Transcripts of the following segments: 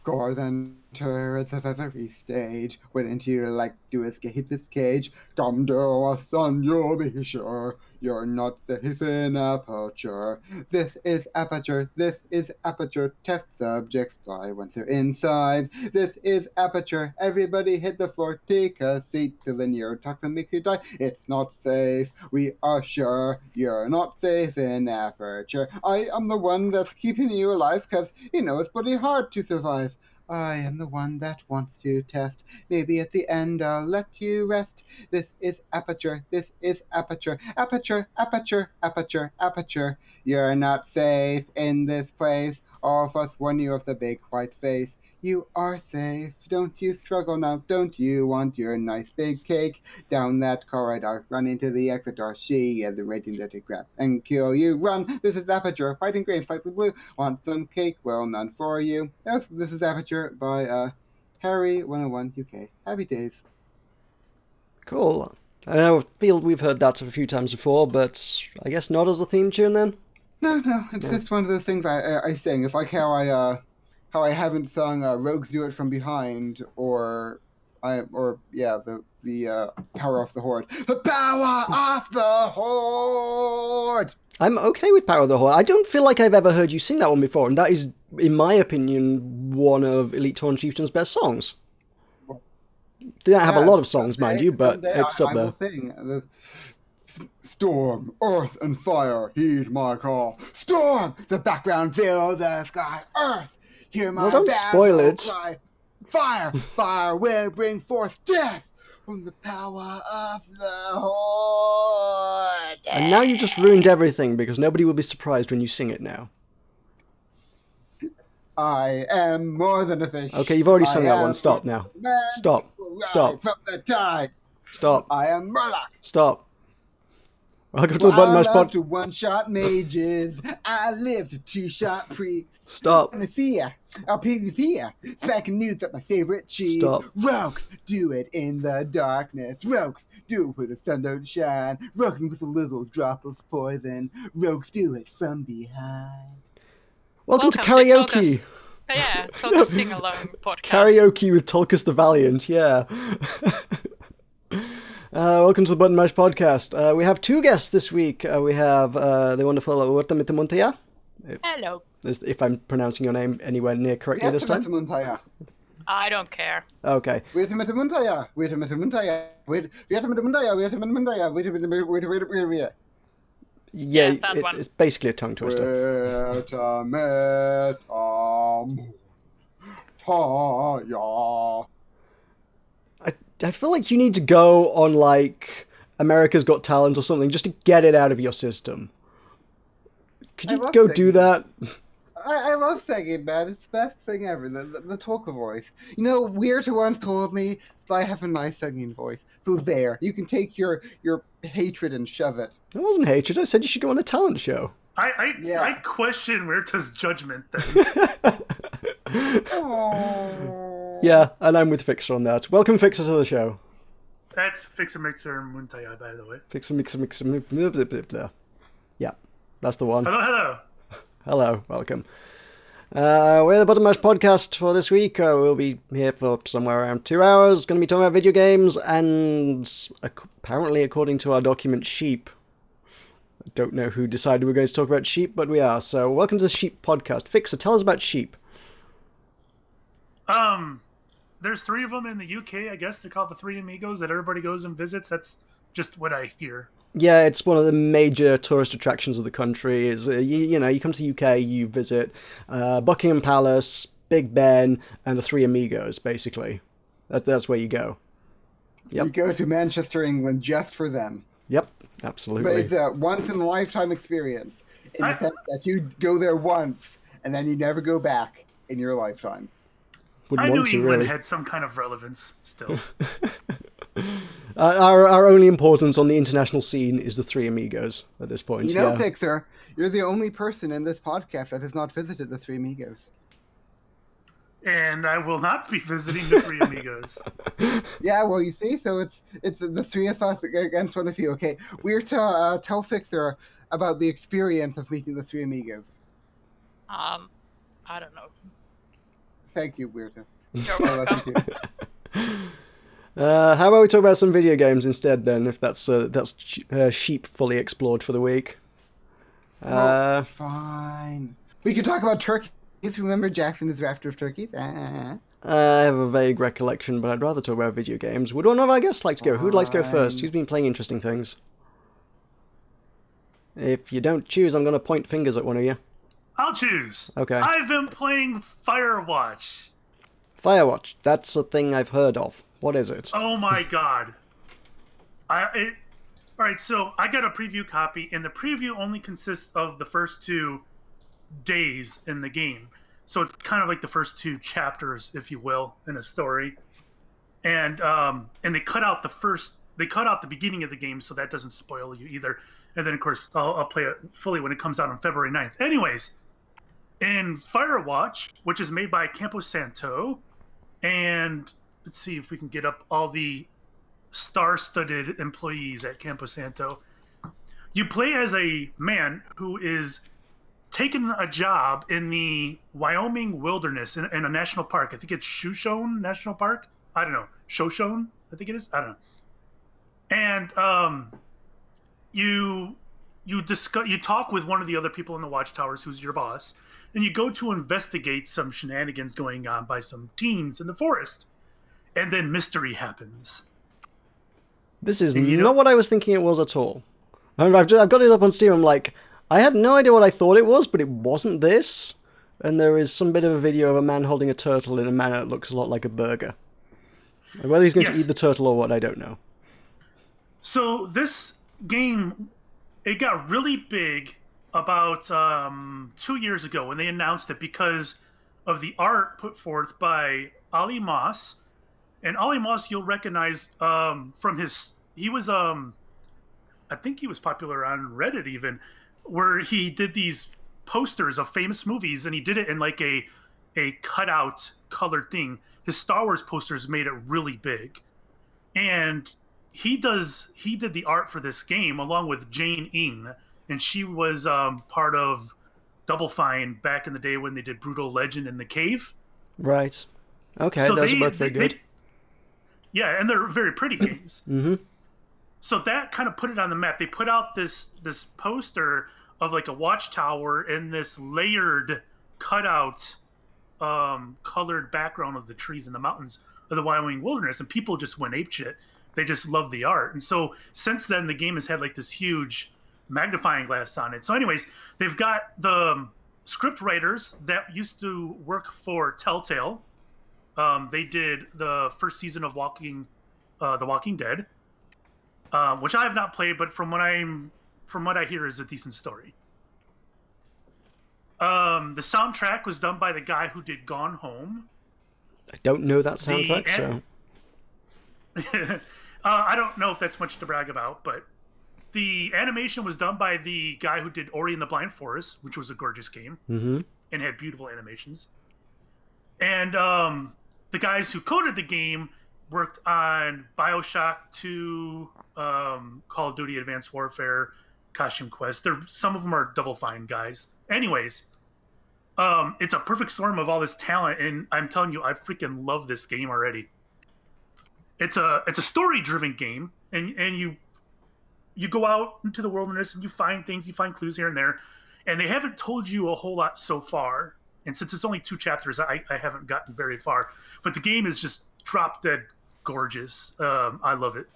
Gore than turrets at every stage. Wouldn't you like to escape this cage? Come to us and you'll be sure you're not safe in Aperture. This is Aperture, this is Aperture. Test subjects die once they're inside. This is Aperture, everybody hit the floor. Take a seat till the neurotoxin makes you die. It's not safe, we are sure you're not safe in Aperture. I am the one that's keeping you alive, cause you know it's pretty hard to survive. I am the one that wants to test. Maybe at the end I'll let you rest. This is Aperture, this is Aperture. Aperture, Aperture, Aperture, Aperture. You're not safe in this place. All of us warn you of the big white face. You are safe. Don't you struggle now. Don't you want your nice big cake? Down that corridor, run into the exit door. She has the rating that to grab and kill you. Run! This is Aperture, white and green, slightly blue. Want some cake? Well, none for you. Yes, this is Aperture by Harry 101 UK. Happy days. Cool. I feel we've heard that a few times before, but I guess not as a theme tune then? No, it's just one of those things I sing. It's like how I haven't sung "Rogues Do It From Behind" or the "Power Off the Horde." The power off the horde. I'm okay with Power of the Horde. I don't feel like I've ever heard you sing that one before, and that is, in my opinion, one of Elite Torn Chieftain's best songs. They don't have a lot of songs, mind you, but it's up there. I will sing. Storm, earth, and fire, heed my call. Storm, the background, fill the sky. Earth, hear my don't spoil it. Cry. Fire, fire will bring forth death from the power of the horde. And now you just ruined everything, because nobody will be surprised when you sing it now. I am more than a fish. Okay, you've already sung that one. Stop now. Stop. Stop. From the tide. Stop. I am Murloc. Stop. Welcome to the Button Mash Pod. I loved one-shot mages. I lived two-shot priests. Stop. Panacea. I'll PvP. Second news at my favorite cheese. Stop. Rogues do it in the darkness. Rogues do it where the sun don't shine. Rogues with a little drop of poison. Rogues do it from behind. Welcome to karaoke. Yeah, Tulkas Sing Along podcast. Karaoke with Tulkas the Valiant, yeah. Welcome to the Button Mash Podcast. We have two guests this week. We have the wonderful Virtamittamuuntaja. Hello. If I'm pronouncing your name anywhere near correctly this time. Virtamittamuuntaja. I don't care. Okay. Virtamittamuuntaja. Virtamittamuuntaja. Virtamittamuuntaja. Yeah, that one. it's basically a tongue twister. Virtamittamuuntaja. I feel like you need to go on, like, America's Got Talent or something, just to get it out of your system. Could you go do that? I love singing, man. It's the best thing ever. The Tulka voice. You know, Virta once told me that I have a nice singing voice. So there, you can take your hatred and shove it. It wasn't hatred. I said you should go on a talent show. I question Virta's judgment then. Yeah, and I'm with Fixxxer on that. Welcome, Fixxxer, to the show. That's Fixxamuuntaja, by the way. Fixxxer. Yeah, that's the one. Hello. Hello, welcome. We're the Button Mash Podcast for this week. We'll be here for somewhere around 2 hours. Going to be talking about video games and apparently, according to our document, sheep. I don't know who decided we're going to talk about sheep, but we are. So, welcome to the Sheep Podcast. Fixxxer, tell us about sheep. There's three of them in the UK, I guess. They're called the Three Amigos that everybody goes and visits. That's just what I hear. Yeah, it's one of the major tourist attractions of the country. Is you come to the UK, you visit Buckingham Palace, Big Ben, and the Three Amigos, basically. That's where you go. Yep. You go to Manchester, England, just for them. Yep, absolutely. But it's a once-in-a-lifetime experience, in the sense that you go there once, and then you never go back in your lifetime. I knew England had some kind of relevance still. Our only importance on the international scene is the Three Amigos at this point. You know, Fixxxer, you're the only person in this podcast that has not visited the Three Amigos. And I will not be visiting the Three Amigos. Yeah, well, you see, so it's the three of us against one of you. Okay, we're to tell Fixxxer about the experience of meeting the Three Amigos. I don't know. Thank you, Virta. You're I love welcome. you too. How about we talk about some video games instead then, if that's sheep fully explored for the week. Well, fine. We could talk about turkeys. Remember Jackson is after of turkeys? I have a vague recollection, but I'd rather talk about video games. Would one of our guests like to go? Who'd like to go first? Fine. Who's been playing interesting things? If you don't choose, I'm going to point fingers at one of you. I'll choose. Okay. I've been playing Firewatch. Firewatch. That's a thing I've heard of. What is it? Oh my god. Alright, so I got a preview copy, and the preview only consists of the first 2 days in the game. So it's kind of like the first 2 chapters, if you will, in a story. And they cut out the beginning of the game, so that doesn't spoil you either. And then, of course, I'll play it fully when it comes out on February 9th. Anyways, in Firewatch, which is made by Campo Santo, and let's see if we can get up all the star-studded employees at Campo Santo. You play as a man who is taking a job in the Wyoming wilderness in a national park. I think it's Shoshone National Park. I don't know. Shoshone, I think it is. I don't know. And you talk with one of the other people in the watchtowers, who's your boss, and you go to investigate some shenanigans going on by some teens in the forest. And then mystery happens. This is not what I was thinking it was at all. I've got it up on Steam. I'm like, I had no idea what I thought it was, but it wasn't this. And there is some bit of a video of a man holding a turtle in a manner that looks a lot like a burger. And whether he's going to eat the turtle or what, I don't know. So this game, it got really big about 2 years ago when they announced it because of the art put forth by Ali Moss. And Ali Moss, you'll recognize from his... He was, I think he was popular on Reddit even, where he did these posters of famous movies, and he did it in like a cutout colored thing. His Star Wars posters made it really big. And he did the art for this game along with Jane Ing, and she was part of Double Fine back in the day when they did Brutal Legend in the Cave. Right. Okay, So those are both very good. Yeah, and they're very pretty games. Mm-hmm. So that kind of put it on the map. They put out this poster of like a watchtower and this layered cutout colored background of the trees and the mountains of the Wyoming wilderness, and people just went apeshit. They just loved the art. And so since then, the game has had like this huge magnifying glass on it. So anyways, they've got the script writers that used to work for Telltale. They did the first season of The Walking Dead, which I have not played, but from what I hear is a decent story. The soundtrack was done by the guy who did Gone Home. I don't know that soundtrack, so... I don't know if that's much to brag about, but the animation was done by the guy who did Ori and the Blind Forest, which was a gorgeous game and had beautiful animations. And the guys who coded the game worked on BioShock 2, Call of Duty Advanced Warfare, Costume Quest. Some of them are Double Fine guys. Anyways, it's a perfect storm of all this talent, and I'm telling you, I freaking love this game already. It's a story-driven game, and you go out into the wilderness and you find things, you find clues here and there, and they haven't told you a whole lot so far. And since it's only 2 chapters, I haven't gotten very far. But the game is just drop-dead gorgeous. I love it.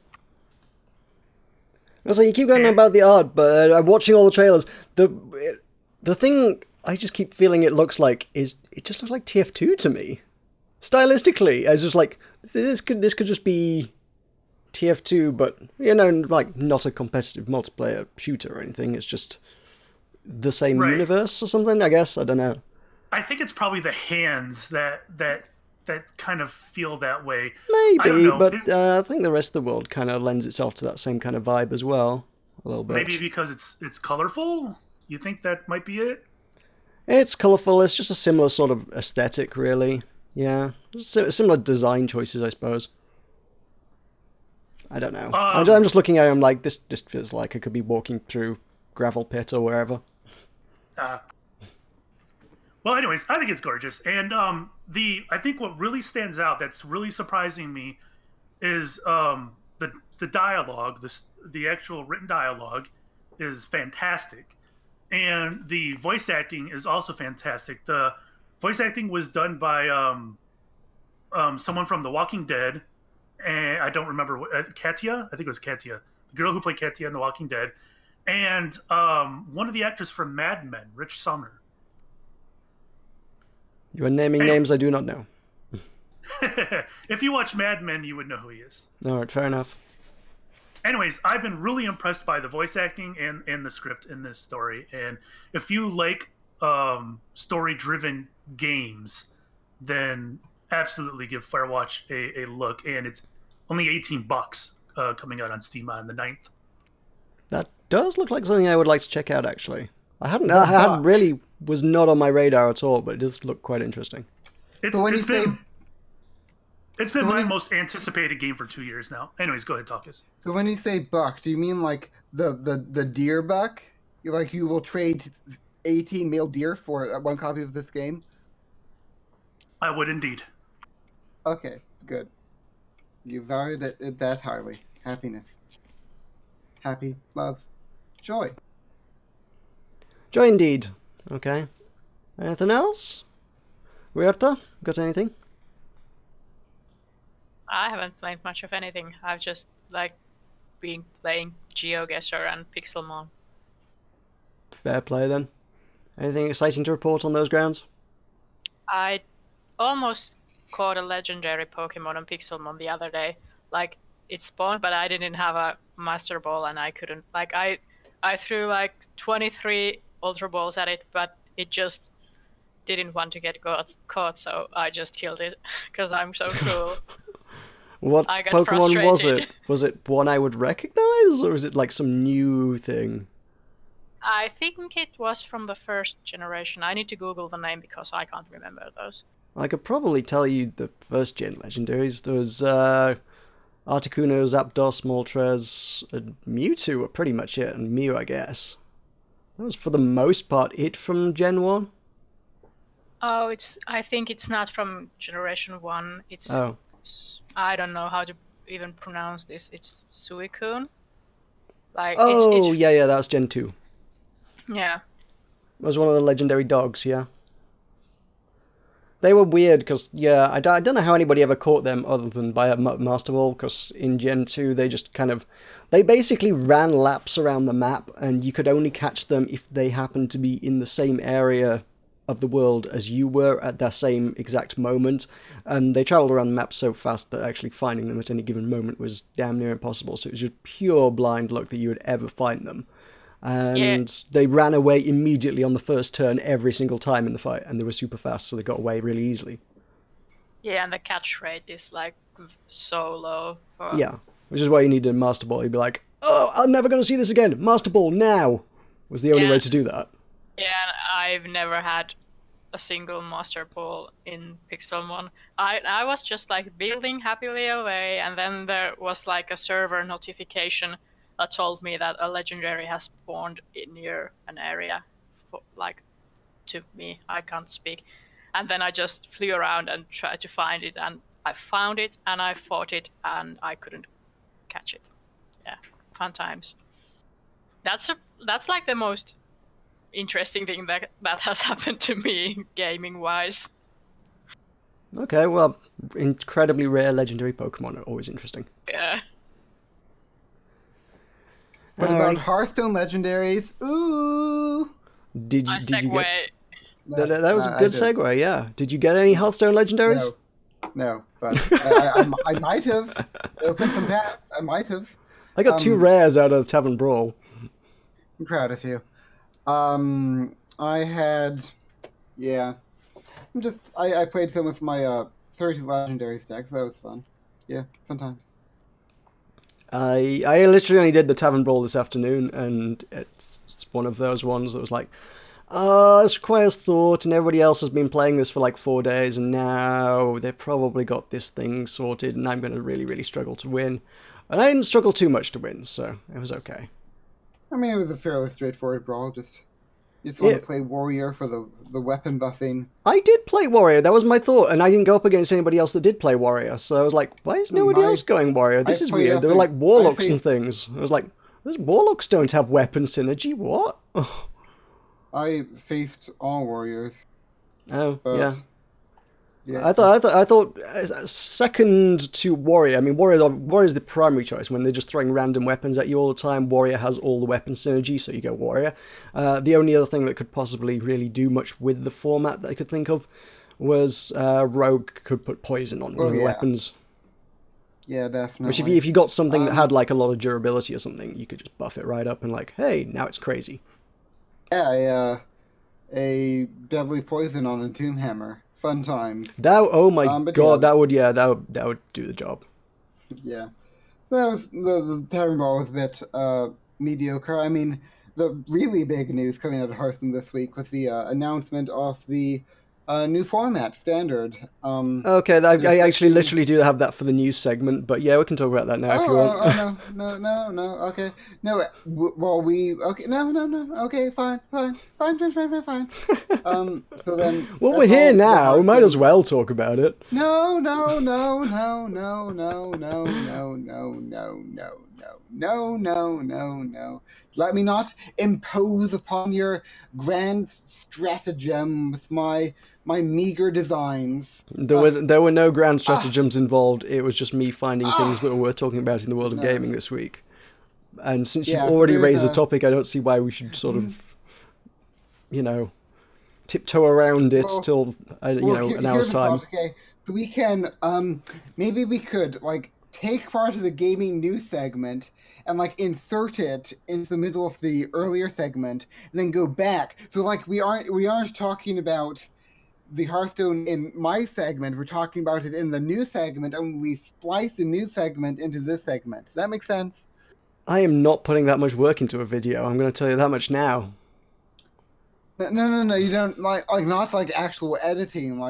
So you keep going on about the art, but I'm watching all the trailers. The thing I just keep feeling it looks like is it just looks like TF2 to me. Stylistically, I was just like, this could just be TF2, but like not a competitive multiplayer shooter or anything. It's just the same universe or something. I guess I don't know. I think it's probably the hands that kind of feel that way. Maybe, but I think the rest of the world kind of lends itself to that same kind of vibe as well, a little bit. Maybe because it's colorful. You think that might be it? It's colorful. It's just a similar sort of aesthetic, really. Yeah, similar design choices, I suppose. I don't know. I'm just looking at it. I'm like, this just feels like I could be walking through Gravel Pit or wherever. Well, anyways, I think it's gorgeous, and I think what really stands out that's really surprising me is the dialogue, the actual written dialogue is fantastic, and the voice acting is also fantastic. The voice acting was done by someone from The Walking Dead, and I don't remember Katia. I think it was Katia, the girl who played Katia in The Walking Dead, and one of the actors from Mad Men, Rich Sumner. You are naming names I do not know. If you watch Mad Men, you would know who he is. All right, fair enough. Anyways, I've been really impressed by the voice acting and the script in this story. And if you like story-driven games, then absolutely give Firewatch a look. And it's only $18 coming out on Steam on the 9th. That does look like something I would like to check out, actually. I hadn't really was not on my radar at all, but it does look quite interesting. It's been my most anticipated game for 2 years now. Anyways, go ahead, Tulkas. So when you say buck, do you mean like the deer buck? Like you will trade 18 male deer for one copy of this game? I would indeed. Okay, good. You valued it that highly. Happiness. Happy, love, joy. Joy indeed. Okay. Anything else? Virta, got anything? I haven't played much of anything. I've just been playing GeoGuessr and Pixelmon. Fair play then. Anything exciting to report on those grounds? I almost caught a legendary Pokemon on Pixelmon the other day. Like, it spawned, but I didn't have a Master Ball, and I couldn't. Like, I threw 23 Ultra Balls at it, but it just didn't want to get caught, so I just killed it because I'm so cool. What I got Pokemon was frustrated. it? Was it one I would recognize, or is it like some new thing? I think it was from the first generation. I need to Google the name because I can't remember those. I could probably tell you the first gen legendaries. There was Articuno, Zapdos, Moltres, and Mewtwo were pretty much it, and Mew, I guess. That was for the most part it from Gen 1. Oh, I think it's not from Generation 1. Oh. I don't know how to even pronounce this. It's Suicune. Oh, yeah, that's Gen 2. Yeah. It was one of the legendary dogs, yeah. They were weird, because, yeah, I don't know how anybody ever caught them other than by a Master Ball, because in Gen 2 they just they basically ran laps around the map, and you could only catch them if they happened to be in the same area of the world as you were at that same exact moment, and they travelled around the map so fast that actually finding them at any given moment was damn near impossible, so it was just pure blind luck that you would ever find them. And they ran away immediately on the first turn every single time in the fight, and they were super fast, so they got away really easily. Yeah, and the catch rate is so low. Yeah, which is why you need a Master Ball. You'd be like, oh, I'm never going to see this again. Master Ball now was the only way to do that. Yeah, I've never had a single Master Ball in Pixelmon. I was just building happily away, and then there was a server notification that told me that a legendary has spawned near an area, to me. I can't speak. And then I just flew around and tried to find it, and I found it, and I fought it, and I couldn't catch it. Yeah, fun times. That's the most interesting thing that has happened to me, gaming-wise. Okay, well, incredibly rare legendary Pokemon are always interesting. Yeah. What about Hearthstone legendaries? Ooh! Did you get... Segue. That was a good segue, yeah. Did you get any Hearthstone legendaries? No, but I might have. Opened some paths. I might have. I got 2 rares out of Tavern Brawl. I'm proud of you. I had... Yeah. I played some with my 30 legendary stacks. That was fun. Yeah, fun times. I literally only did the Tavern Brawl this afternoon, and it's one of those ones that was like, this requires thought, and everybody else has been playing this for 4 days, and now they've probably got this thing sorted, and I'm going to really, really struggle to win. And I didn't struggle too much to win, so it was okay. I mean, it was a fairly straightforward brawl, just, You just want to play warrior for the weapon buffing. I did play warrior. That was my thought, and I didn't go up against anybody else that did play warrior. So I was like, why is nobody else going warrior? This is weird. There were like warlocks and things. I was like, those warlocks don't have weapon synergy. What? I faced all warriors. Oh, but, yeah. Yeah. I thought second to warrior. I mean, warrior is the primary choice when they're just throwing random weapons at you all the time. Warrior has all the weapon synergy, so you go warrior. The only other thing that could possibly really do much with the format that I could think of was rogue could put poison on one of the weapons. Yeah, definitely. Which if you got something that had like a lot of durability or something, you could just buff it right up and like, hey, now it's crazy. Yeah, a deadly poison on a Doomhammer. Fun times. Oh my god, yeah. that would do the job. Yeah, that was the Terran Ball was a bit mediocre. I mean, the really big news coming out of Hearthstone this week was the announcement of the new format, Standard. Okay, I actually literally do have that for the news segment, but yeah, we can talk about that now if you want. No, okay. No, okay, fine. So then... Well, we're here now, we might as well talk about it. No. Let me not impose upon your grand stratagems my meager designs. There were no grand stratagems involved. It was just me finding things that were worth talking about in the world of gaming this week. And since you've already raised the topic, I don't see why we should sort of, tiptoe around it till an hour's time. Okay, so we can maybe we could take part of the gaming news segment and insert it into the middle of the earlier segment, and then go back. So we aren't talking about the Hearthstone in my segment. We're talking about it in the news segment, and we splice the news segment into this segment. Does that make sense? I am not putting that much work into a video. I'm going to tell you that much now. No. You don't not actual editing.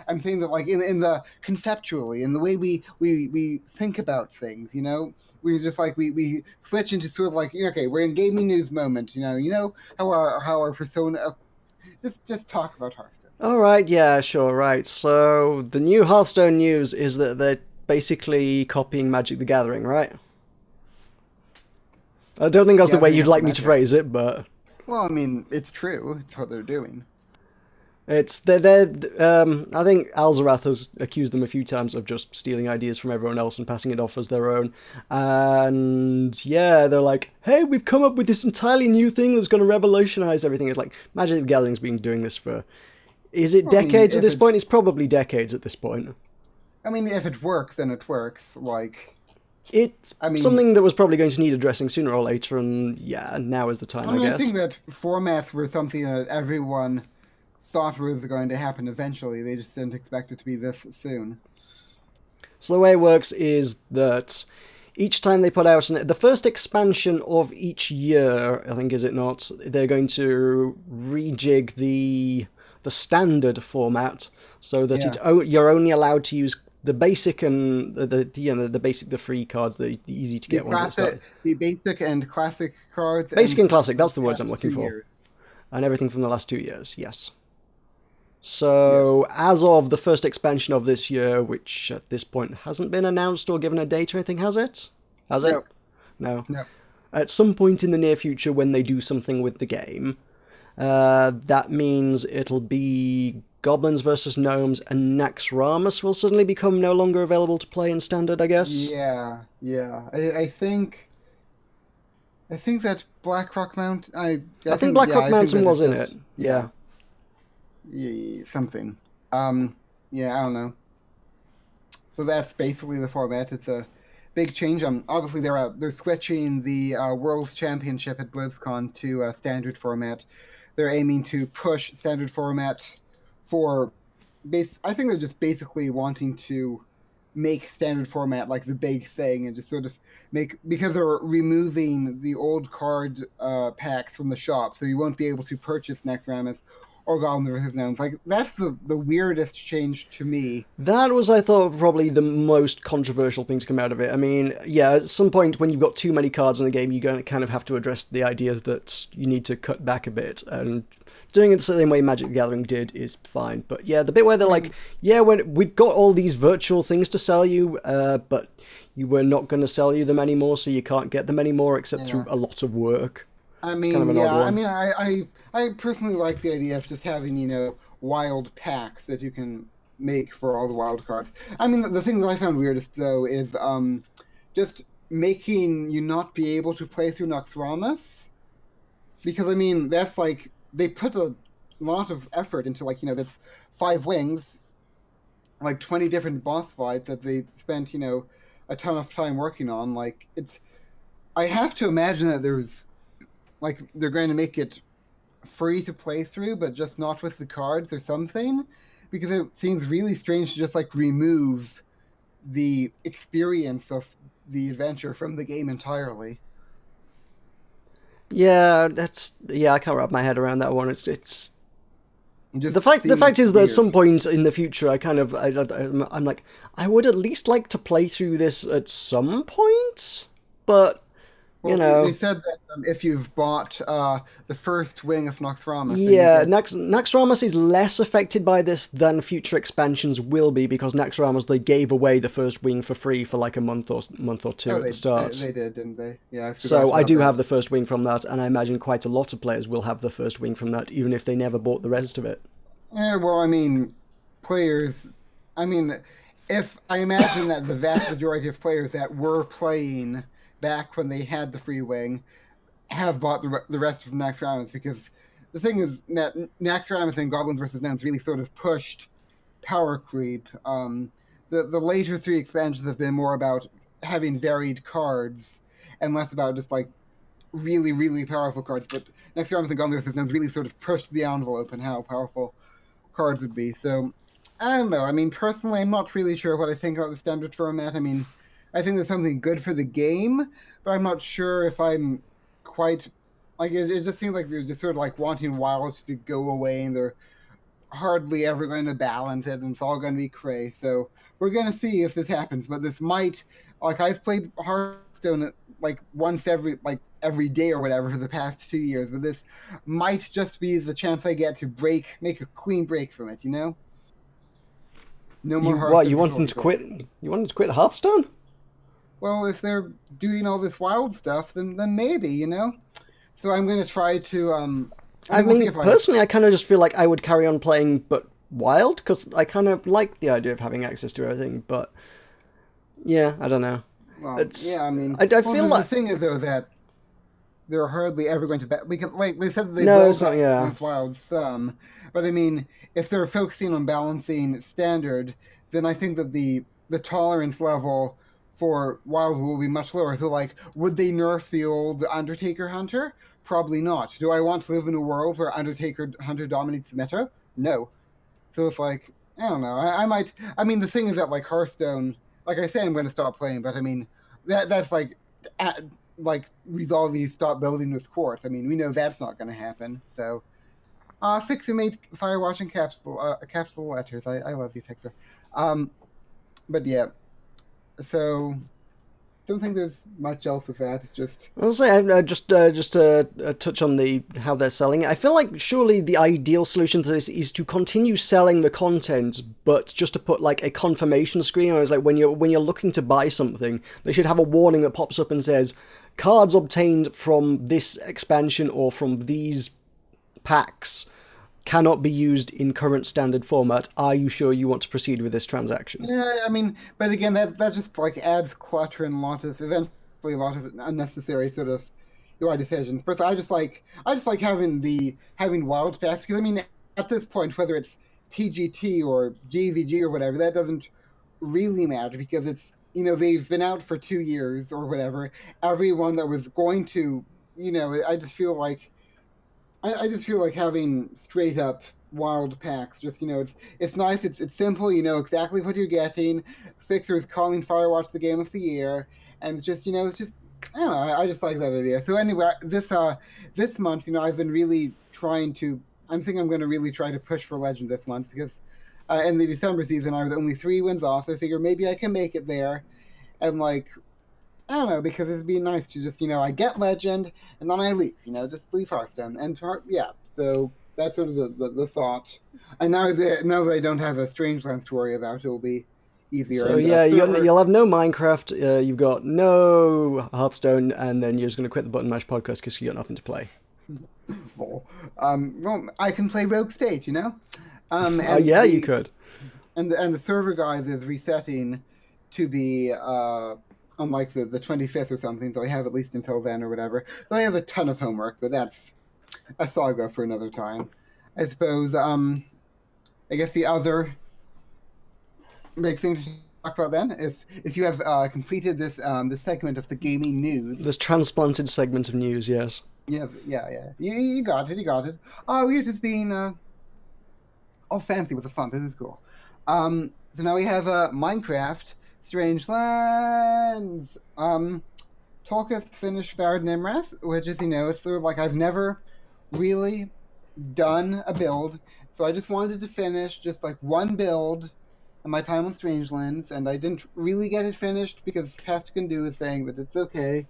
I'm saying that in the conceptually, in the way we think about things. We just we switch into sort of okay, we're in gaming news moment. How our persona. Just talk about Hearthstone. All right, yeah, sure, right. So the new Hearthstone news is that they're basically copying Magic the Gathering, right? I don't think that's the way you'd like me to phrase it, but... Well, I mean, it's true. It's what they're doing. I think Alzarath has accused them a few times of just stealing ideas from everyone else and passing it off as their own. And yeah, they're like, hey, we've come up with this entirely new thing that's going to revolutionize everything. It's like, Magic the Gathering's been doing this for... Is it decades at this point? It's probably decades at this point. I mean, if it works, then it works. It's something that was probably going to need addressing sooner or later, and yeah, now is the time, I guess. I think that formats were something that everyone thought was going to happen eventually. They just didn't expect it to be this soon. So the way it works is that each time they put out the first expansion of each year, I think, is it not, they're going to rejig the standard format so that you're only allowed to use the basic and the free cards, the easy to get ones. The basic and classic cards. Basic and classic, that's the words I'm looking for. And everything from the last 2 years, yes. So, as of the first expansion of this year, which at this point hasn't been announced or given a date or anything, has it? Has it? No. At some point in the near future, when they do something with the game, that means it'll be Goblins versus Gnomes, and Naxxramas will suddenly become no longer available to play in Standard, I guess. Yeah. I think that Blackrock Mountain... I think Blackrock Mountain was in it. Yeah. Something. I don't know. So that's basically the format. It's a big change. Obviously, they're switching the World Championship at BlizzCon to a standard format. They're aiming to push standard format for I think they're just basically wanting to make standard format the big thing, and just sort of because they're removing the old card packs from the shop, so you won't be able to purchase Naxxramas or Goblins vs. Gnomes. That's the weirdest change to me. That was, I thought, probably the most controversial thing to come out of it. I mean, yeah, at some point when you've got too many cards in the game, you're going to kind of have to address the idea that you need to cut back a bit, and doing it the same way Magic the Gathering did is fine. But yeah, the bit where they're like, yeah, we've got all these virtual things to sell you, but we're not going to sell you them anymore, so you can't get them anymore except through a lot of work. I It's mean, kind of an odd one. I mean, I personally like the idea of just having, wild packs that you can make for all the wild cards. I mean, the thing that I found weirdest, though, is just making you not be able to play through Noxramas. Because, I mean, that's like, they put a lot of effort into, like, that's 5 wings, like 20 different boss fights that they spent, a ton of time working on. Like, I have to imagine that there's, like, they're going to make it free to play through, but just not with the cards or something, because it seems really strange to just, like, remove the experience of the adventure from the game entirely. Yeah, I can't wrap my head around that one. It's It the fact is that at weird. some point in the future, I'm like, I would at least like to play through this at some point, but They said that if you've bought the first wing of Noxramas, yeah, then you get... Naxxramas is less affected by this than future expansions will be, because Naxxramas, they gave away the first wing for free for like a month or two at the start. They did, didn't they? Yeah. So I do have the first wing from that, and I imagine quite a lot of players will have the first wing from that, even if they never bought the rest of it. Yeah, well, I mean, players... I mean, if I imagine that the vast majority of players that were playing back when they had the free wing have bought the rest of Naxxramas, because the thing is that Naxxramas and Goblins vs. Gnomes really sort of pushed power creep. The later 3 expansions have been more about having varied cards and less about just like really, really powerful cards. But Naxxramas and Goblins vs. Gnomes really sort of pushed the envelope in how powerful cards would be. So I don't know. I mean, personally, I'm not really sure what I think about the standard format. I mean, I think there's something good for the game, but I'm not sure if I'm quite... Like, it just seems like they're just sort of like wanting Wilds to go away, and they're hardly ever going to balance it, and it's all going to be cray. So we're going to see if this happens, but this might... Like, I've played Hearthstone like once every day or whatever for the past 2 years, but this might just be the chance I get to make a clean break from it, No more Hearthstone. What, you want them to quit? You want them to quit Hearthstone? Well, if they're doing all this wild stuff, then maybe, So I'm going to try to... I mean, personally, I kind of just feel like I would carry on playing, but wild, because I kind of like the idea of having access to everything, but... Yeah, I don't know. Well, yeah, I mean... I feel like... The thing is, though, that they're hardly ever going to... Because, like, they said that they No, will it's not, yeah. balance wild some, but I mean, if they're focusing on balancing standard, then I think that the tolerance level for wild will be much lower. So, like, would they nerf the old Undertaker Hunter? Probably not. Do I want to live in a world where Undertaker Hunter dominates the meta? No. So it's like, I don't know. I might... I mean, the thing is that, like, Hearthstone... Like I say, I'm going to stop playing, but I mean, that's like Resolve stop building with Quartz. I mean, we know that's not going to happen. So, Fixxxer made Firewatch and capsule letters. I love you, Fixxxer. But yeah, so don't think there's much else with that. It's just... I'll say, just touch on how they're selling it. I feel like surely the ideal solution to this is to continue selling the content, but just to put like a confirmation screen, or it's like when you're looking to buy something, they should have a warning that pops up and says, cards obtained from this expansion or from these packs cannot be used in current standard format. Are you sure you want to proceed with this transaction? Yeah, I mean, but again, that just like adds clutter and eventually a lot of unnecessary sort of UI decisions. Personally, I just like having wild pass, because I mean, at this point, whether it's TGT or GVG or whatever, that doesn't really matter, because it's, they've been out for 2 years or whatever. Everyone that was going to, I just feel like having straight up wild packs. Just, it's nice. It's simple. You know exactly what you're getting. Fixxxer is calling Firewatch the game of the year, and it's just, it's just, I don't know. I just like that idea. So anyway, this month, I've been really trying to. I'm thinking I'm going to really try to push for Legend this month, because in the December season I was only 3 wins off. So I figure maybe I can make it there, and like, I don't know, because it'd be nice to just, I get Legend, and then I leave, just leave Hearthstone. And yeah, so That's sort of the thought. And now that I don't have a Strangelands to worry about, it will be easier. So and, yeah, server... you'll have no Minecraft, you've got no Hearthstone, and then you're just going to quit the Button Mash podcast because you got nothing to play. well, I can play Rogue State, you know. Yeah, you could. And the server guide is resetting to be on like the 25th or something, so I have at least until then or whatever. So I have a ton of homework, but that's a saga for another time. I suppose, I guess the other big thing to talk about then, if you have completed this this segment of the gaming news. This transplanted segment of news, yes. Yeah. You got it. Oh, we're just being all fancy with the font. This is cool. So now we have Minecraft Strangelands. Tulkas finished Barad Nimras, which is, it's sort of like I've never really done a build, so I just wanted to finish just like one build in my time on Strangelands, and I didn't really get it finished because Pastor can do his thing, but it's okay.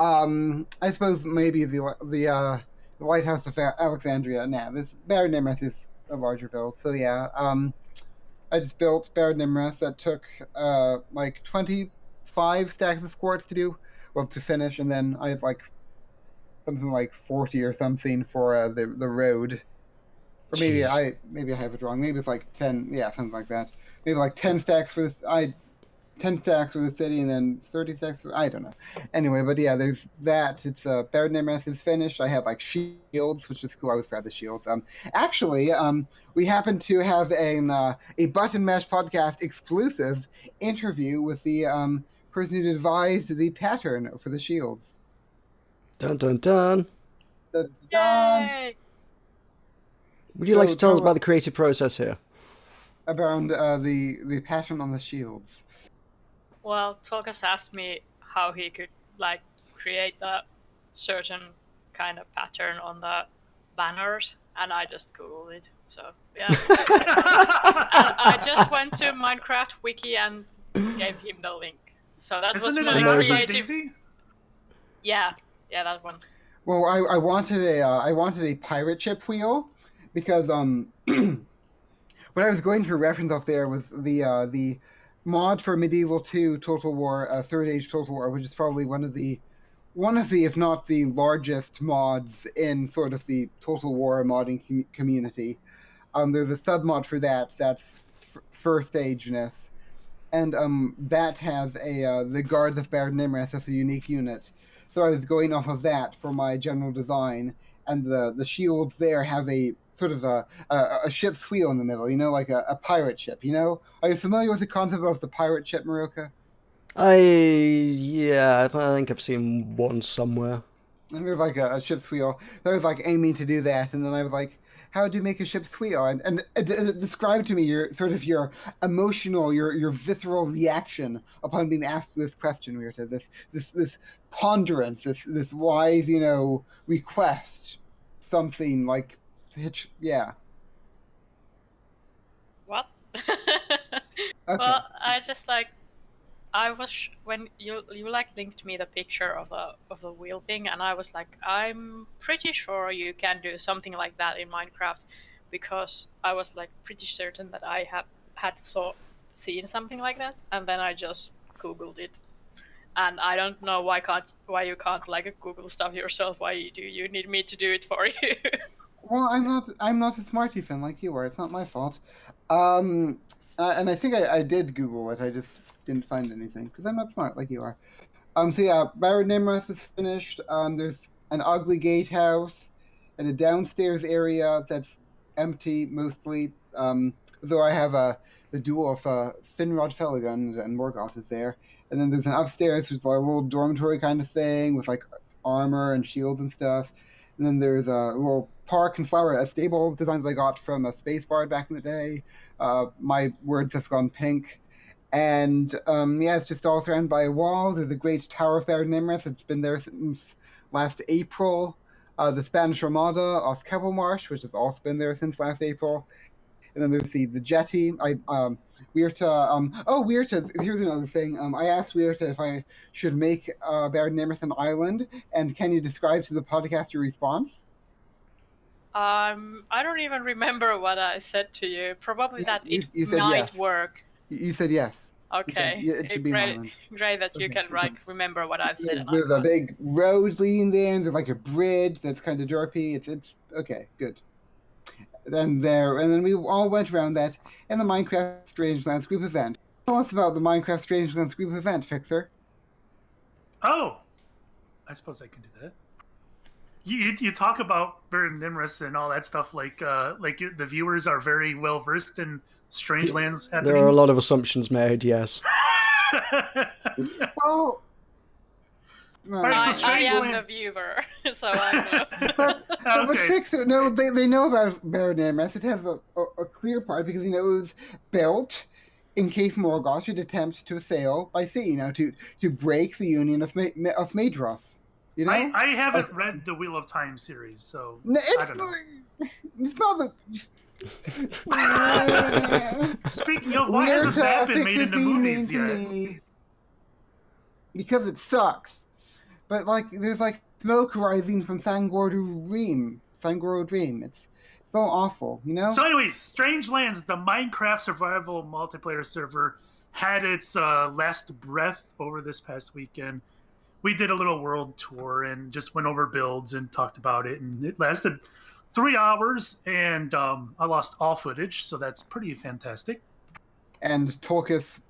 I suppose maybe the Lighthouse of Alexandria. Nah, this Barad Nimras is a larger build, so yeah. I just built Barad Nimras that took like 25 stacks of quartz to do, well, to finish, and then I have like something like 40 or something for the road. Or maybe I have it wrong. Maybe it's like 10, yeah, something like that. Maybe like 10 stacks for this. 10 stacks for the city, and then 30 stacks for, I don't know. Anyway, but yeah, there's that. It's Barad Nimras is finished. I have like shields, which is cool. I was proud of the shields. Actually, we happen to have a Button Mash podcast exclusive interview with the person who devised the pattern for the shields. Dun dun dun. Dun, dun. Yay! Would you like to tell us about the creative process here? Around the pattern on the shields. Well, Tulkas asked me how he could like create a certain kind of pattern on the banners, and I just googled it. So yeah, and I just went to Minecraft wiki and gave him the link. So that was my creative. Yeah, that one. Well, I wanted a pirate ship wheel because what I was going for reference off there was the mod for Medieval 2 Total War, Third Age Total War, which is probably one of the, if not the largest mods in sort of the Total War modding community. There's a sub-mod for that, that's First Ageness. And that has the Guards of Barad Nimras as a unique unit. So I was going off of that for my general design, and the shields there have a sort of a ship's wheel in the middle, like a pirate ship, Are you familiar with the concept of the pirate ship, Meroka? I think I've seen one somewhere. And there's like a ship's wheel. I was like aiming to do that, and then I was like, how do you make a ship's wheel? And describe to me your emotional, your visceral reaction upon being asked this question, Virta. This ponderance, this wise, request, something like, yeah. What? Okay. Well, I just I was when you linked me the picture of the wheel thing, and I was like, I'm pretty sure you can do something like that in Minecraft, because I was like pretty certain that I had seen something like that, and then I just Googled it, and I don't know why you can't like Google stuff yourself. Why do you need me to do it for you? Well, I'm not a smarty fan like you are. It's not my fault. And I think I did Google it. I just didn't find anything because I'm not smart like you are. So yeah, Barad Nimras was finished. There's an ugly gatehouse and a downstairs area that's empty mostly. Though I have the duo of Finrod Felagund and Morgoth is there. And then there's an upstairs which is like a little dormitory kind of thing with like armor and shields and stuff. And then there's a little park and flower, stable designs I got from a space bar back in the day. My words have gone pink. And it's just all surrounded by a wall. There's a great Tower of Barad Nimras. It's been there since last April. The Spanish Armada off Kebblemarsh, which has also been there since last April. And then there's the jetty. Virta. Virta. Here's another thing. I asked Virta if I should make Barad Nimras an island, and can you describe to the podcast your response? I don't even remember what I said to you. Probably that You it said might yes. work. You said yes. Okay. Yeah, it should be an great, island. great that you Okay. can remember what I've said. There's a big road leading there, and there's like a bridge that's kind of derpy. It's okay, good. And then we all went around that in the Minecraft Strangelands group event. Tell us about the Minecraft Strangelands group event, Fixxxer. Oh, I suppose I can do that. You talk about Burn Nimrus and all that stuff like the viewers are very well versed in Strangelands happenings. There are a lot of assumptions made, yes. Well, Right, I am the viewer, so I know. but Fixxxer, no, they know about Burn Nimrus. It has a clear part because it was built in case Morgoth should attempt to assail by sea, to break the union of Maedhros. You know? I haven't read the Wheel of Time series, so No, I don't know. It's not the. Speaking of, why hasn't that been made into movies yet? Me because it sucks. But there's smoke rising from Sangor Dream. It's so awful, you know? So anyways, Strangelands, the Minecraft survival multiplayer server, had its last breath over this past weekend. We did a little world tour and just went over builds and talked about it, and it lasted 3 hours, and I lost all footage, so that's pretty fantastic. And Tulkas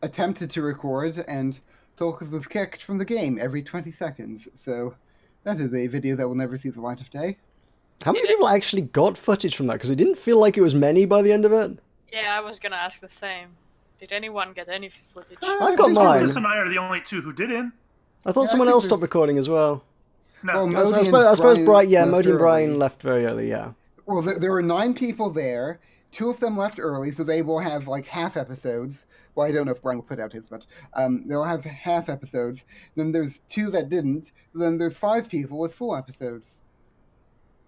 attempted to record, and Tulkas was kicked from the game every 20 seconds, so that is a video that will never see the light of day. How many people actually got footage from that? Because it didn't feel like it was many by the end of it. Yeah, I was gonna ask the same. Did anyone get any footage? I've got mine. Lucas and I are the only two who didn't. I thought someone else stopped recording as well. No. Well, I suppose Modi and Brian left very early, yeah. Well, there were 9 people there. 2 of them left early, so they will have half episodes. Well, I don't know if Brian will put out his, but they'll have half episodes. Then there's 2 that didn't. Then there's 5 people with full episodes.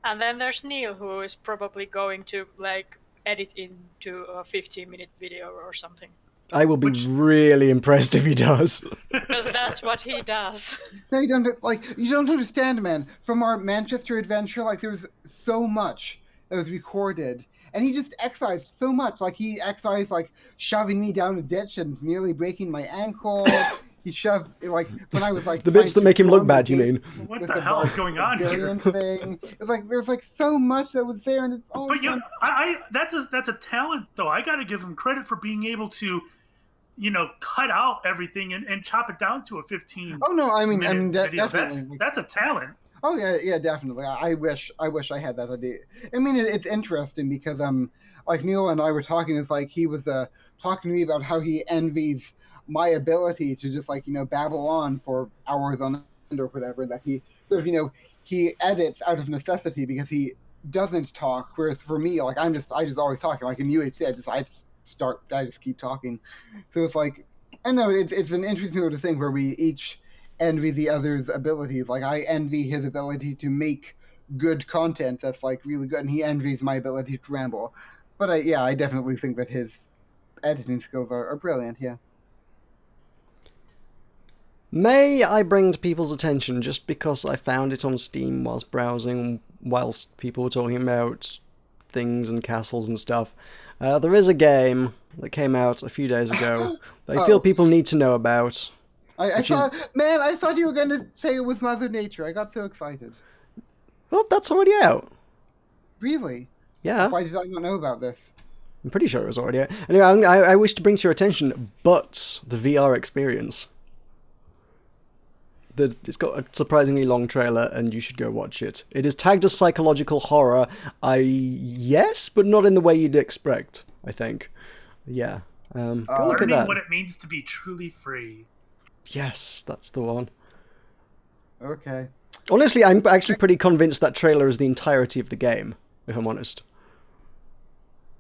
And then there's Neil, who is probably going to edit into a 15-minute video or something. I will be really impressed if he does. Because that's what he does. No, you don't understand, man. From our Manchester adventure, there's so much that was recorded, and he just excised so much. He excised shoving me down a ditch and nearly breaking my ankle. He shoved when I was the bits that make him look bad. You mean? What the hell is going on here? Thing. It's there's so much that was there, and it's all. But that's a talent though. I got to give him credit for being able to, cut out everything and chop it down to a 15. Oh no, I mean video. definitely. That's a talent. Oh yeah, definitely. I wish I had that idea. I mean, it's interesting because Neil and I were talking. It's he was talking to me about how he envies my ability to just babble on for hours on end or whatever. That he sort of he edits out of necessity because he doesn't talk. Whereas for me, I just always talking. In UHC, I just keep talking. So it's I know it's an interesting sort of thing where we each envy the other's abilities. I envy his ability to make good content that's really good, and he envies my ability to ramble. But I definitely think that his editing skills are brilliant. Yeah. May I bring to people's attention, just because I found it on Steam whilst browsing, whilst people were talking about things and castles and stuff. There is a game that came out a few days ago that I feel people need to know about. I thought you were going to say it was Mother Nature. I got so excited. Well, that's already out. Really? Yeah. Why did I not know about this? I'm pretty sure it was already out. Anyway, I wish to bring to your attention Butts, the VR experience. It's got a surprisingly long trailer, and you should go watch it. It is tagged as psychological horror, yes, but not in the way you'd expect, I think. Yeah. Go look at that. What it means to be truly free. Yes, that's the one. Okay. Honestly, I'm actually pretty convinced that trailer is the entirety of the game, if I'm honest.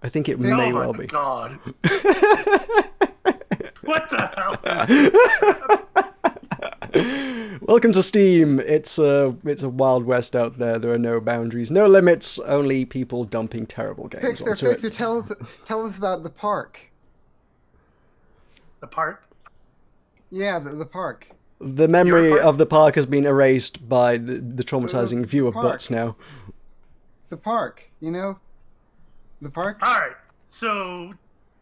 I think it may well be. Oh my god. What the hell is this? Welcome to Steam. It's a Wild West out there. There are no boundaries, no limits, only people dumping terrible games onto it. Fixxxer, tell us about the park. The park? Yeah, the park. The memory of the park has been erased by the traumatizing view of Butts now. the park, the park. All right. So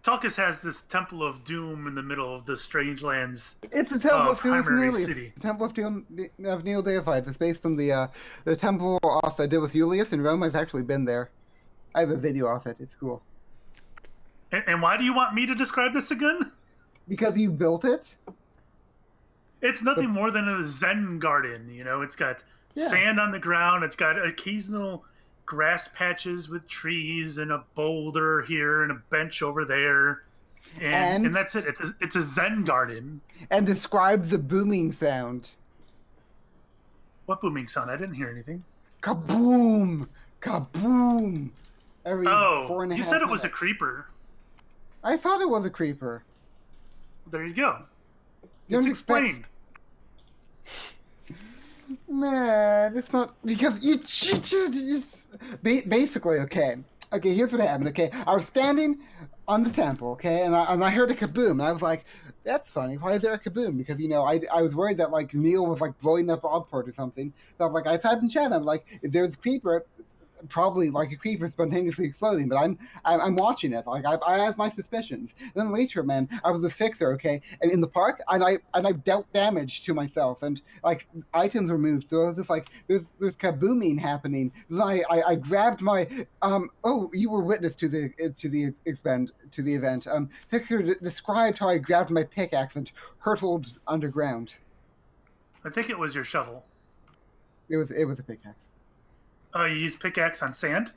Tulkas has this Temple of Doom in the middle of the Strangelands. It's the Temple of Doom City. The Temple of Doom of Neil Deified. It's based on the temple off Divus Julius in Rome. I've actually been there. I have a video of it. It's cool. And why do you want me to describe this again? Because you built it? It's nothing more than a Zen garden, It's got sand on the ground. It's got occasional grass patches with trees and a boulder here and a bench over there. And that's it. It's a Zen garden. And describe the booming sound. What booming sound? I didn't hear anything. Kaboom! Kaboom! Every 4.5 you said it was a minutes. creeper. I thought it was a creeper. There you go. You It's don't explained. Man, it's not because you cheated. Basically, okay, here's what happened. Okay, I was standing on the temple, okay, and I heard a kaboom, and I was like, "That's funny. Why is there a kaboom?" Because I was worried that like Neil was like blowing up Oddport or something. So I was like, I typed in chat. I'm like, if there's a creeper, probably like a creeper spontaneously exploding, but I'm watching it. Like I have my suspicions. And then later, man, I was a Fixxxer, okay, and in the park, and I dealt damage to myself, and like items were moved. So I was just like, there's kabooming happening. Then I grabbed my you were witness to the event. Fixxxer described how I grabbed my pickaxe and hurtled underground. I think it was your shovel. It was a pickaxe. Oh, you used pickaxe on sand?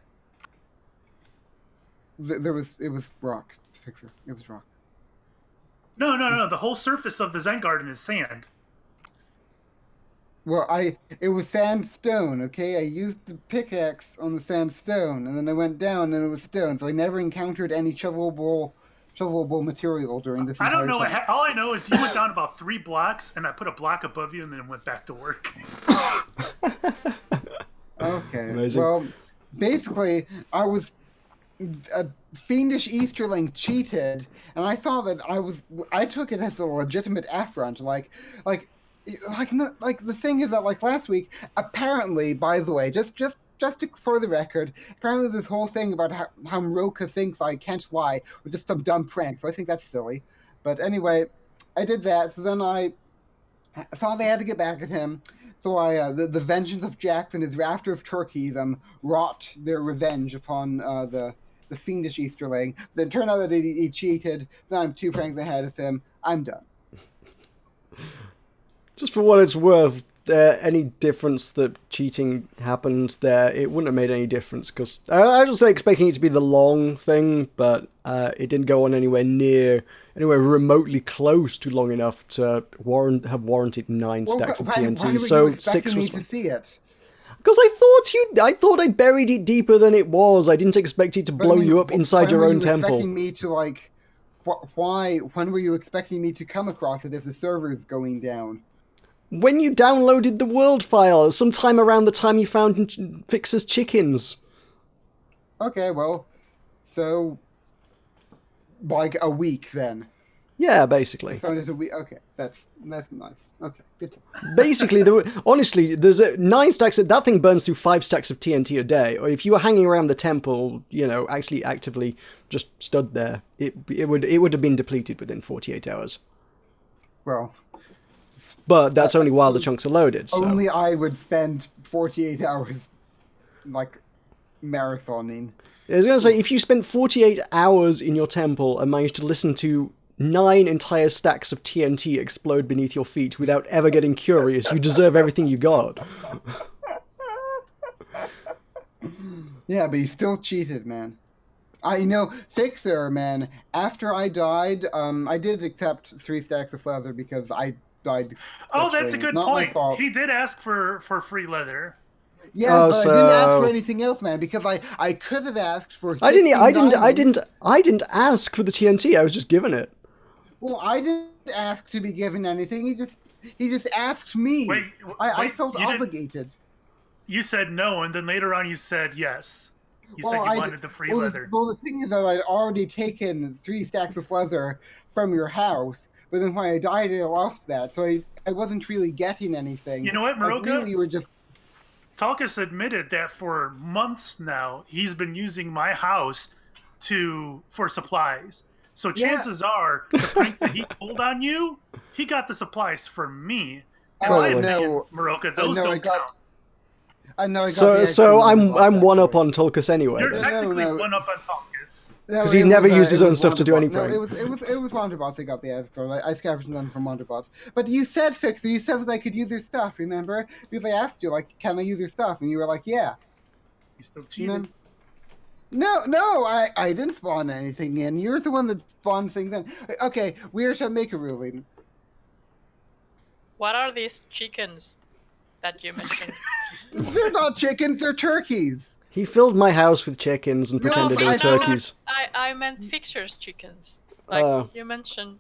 It was rock, Fixxxer. It was rock. No. The whole surface of the Zen garden is sand. Well, it was sandstone, okay? I used the pickaxe on the sandstone, and then I went down, and it was stone. So I never encountered any shovelable material during this entire I don't know. time. All I know is you went down about 3 blocks, and I put a block above you, and then went back to work. Okay. Amazing. Well, basically, I was a fiendish Easterling cheated, and I thought that I took it as a legitimate affront. Like the thing is that like last week, apparently, by the way, just for the record, apparently this whole thing about how Meroka thinks I can't lie was just some dumb prank. So I think that's silly. But anyway, I did that. So then I thought I had to get back at him. So the vengeance of Jackson, his rafter of turkeys, wrought their revenge upon the fiendish Easterling. Then it turned out that he cheated. Then I'm 2 pranks ahead of him. I'm done. Just for what it's worth, any difference that cheating happened there, it wouldn't have made any difference, because I was expecting it to be the long thing, but it didn't go on anywhere remotely close to long enough to have warranted 9 stacks of TNT. Why So were you 6 was me to see it? because I thought I buried it deeper than it was. I didn't expect it to blow you up inside your own temple. Expecting me to like, why? When were you expecting me to come across it if the server's going down? When you downloaded the world file, sometime around the time you found Fixxxer's chickens. Okay, well, so like a week then. Yeah, basically. I found it a week. Okay, that's nice. Okay, good. Basically, honestly, there's 9 stacks. That thing burns through 5 stacks of TNT a day. Or if you were hanging around the temple, actually actively just stood there, it would have been depleted within 48 hours. Well, but that's only while the chunks are loaded. So. Only I would spend 48 hours, like, marathoning. I was going to say, if you spent 48 hours in your temple and managed to listen to 9 entire stacks of TNT explode beneath your feet without ever getting curious, you deserve everything you got. Yeah, but you still cheated, man. Fixxxer, man, after I died, I did accept 3 stacks of leather because I died. Oh, that's a good not point. My fault. He did ask for free leather. Yeah, but I didn't ask for anything else, man, because I could have asked for. I didn't ask for the TNT. I was just given it. Well, I didn't ask to be given anything. He just asked me. I felt obligated. You said no, and then later on you said yes. You said you wanted the free leather. The thing is that I'd already taken 3 stacks of leather from your house, but then when I died, I lost that, so I wasn't really getting anything. You know what, Meroka? Really, you were just. Tulkas admitted that for months now he's been using my house for supplies. So chances are the pranks that he pulled on you, he got the supplies from me. In my Probably. opinion, Meroka, those don't count. I know. So I'm one up on Tulkas anyway. You're then. technically one up on Tulkas. Because he's never used his own stuff to do any prank. No, it was Wonderbots that got the extra. I scavenged them from Wonderbots. But you said, Fixxxer, you said that I could use your stuff, remember? Because I asked you, like, can I use your stuff? And you were like, yeah. You still cheated. No, I didn't spawn anything in. You're the one that spawned things in. Okay, we are to make a ruling. What are these chickens that you mentioned? They're not chickens, they're turkeys. He filled my house with chickens and pretended they were turkeys. I meant Fixxxer's chickens. Like, you mentioned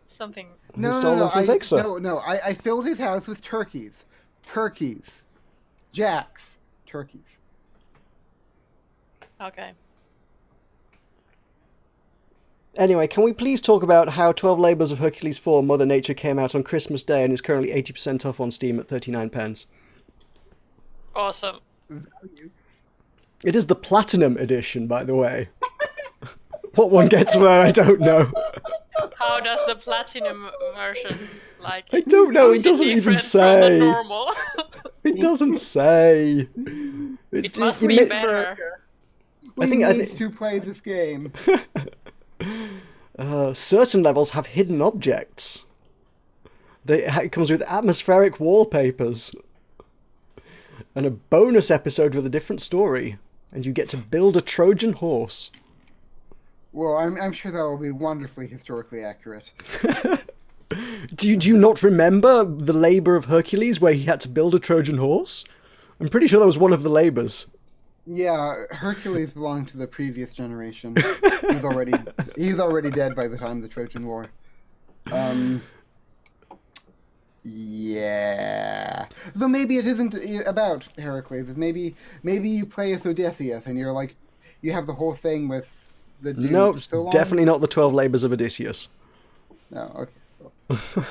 something. No, I filled his house with turkeys. Turkeys. Jacks. Turkeys. Okay. Anyway, can we please talk about how 12 Labours of Hercules 4 Mother Nature came out on Christmas Day and is currently 80% off on Steam at 39p? Awesome. It is the Platinum Edition, by the way. What one gets there, I don't know. How does the Platinum version, like... I don't know, it doesn't even say. From the normal? It doesn't say. It must be better. We need to play this game. Certain levels have hidden objects. It comes with atmospheric wallpapers. And a bonus episode with a different story. And you get to build a Trojan horse. Well, I'm sure that will be wonderfully historically accurate. Do you not remember the labour of Hercules where he had to build a Trojan horse? I'm pretty sure that was one of the labours. Yeah, Hercules belonged to the previous generation. He's already dead by the time of the Trojan War. Yeah. So maybe it isn't about Heracles. Maybe you play as Odysseus and you're like, you have the whole thing with the dude. No, definitely not the 12 Labours of Odysseus. No, okay.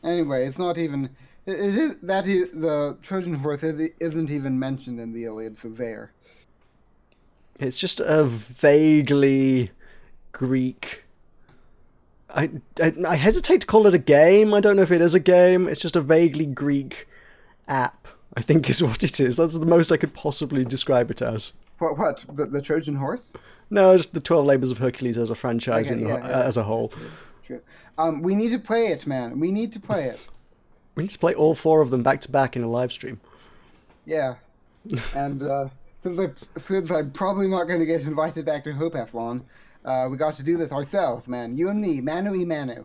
Anyway, it's not even. The Trojan horse isn't even mentioned in the Iliad, so there. It's just a vaguely Greek. I hesitate to call it a game. I don't know if it is a game. It's just a vaguely Greek app, I think is what it is. That's the most I could possibly describe it as. What? The Trojan horse? No, just the 12 Labours of Hercules as a franchise as a whole. True. We need to play it, man. We need to play it. We need to play all 4 of them back to back in a live stream. Yeah. And since I'm probably not going to get invited back to Hopathlon, we got to do this ourselves, man. You and me, manu-y-manu.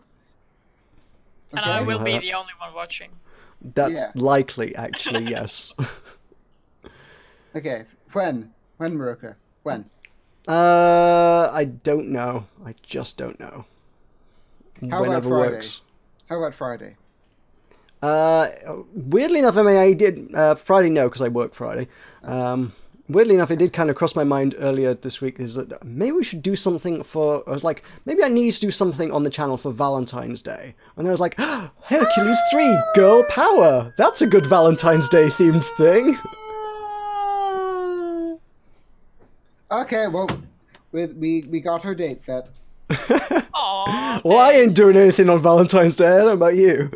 And I will be the only one watching. That's likely, actually, yes. Okay, when, Meroka? When? I don't know. I just don't know. Whenever works. How about Friday? Weirdly enough, I mean, I did Friday. No, because I work Friday. Weirdly enough, it did kind of cross my mind earlier this week. Is that maybe we should do something for? I was like, maybe I need to do something on the channel for Valentine's Day. And I was like, Hercules 3, girl power. That's a good Valentine's Day themed thing. Okay, well, we got her date set. Aww, well, I ain't doing anything on Valentine's Day. I don't know about you.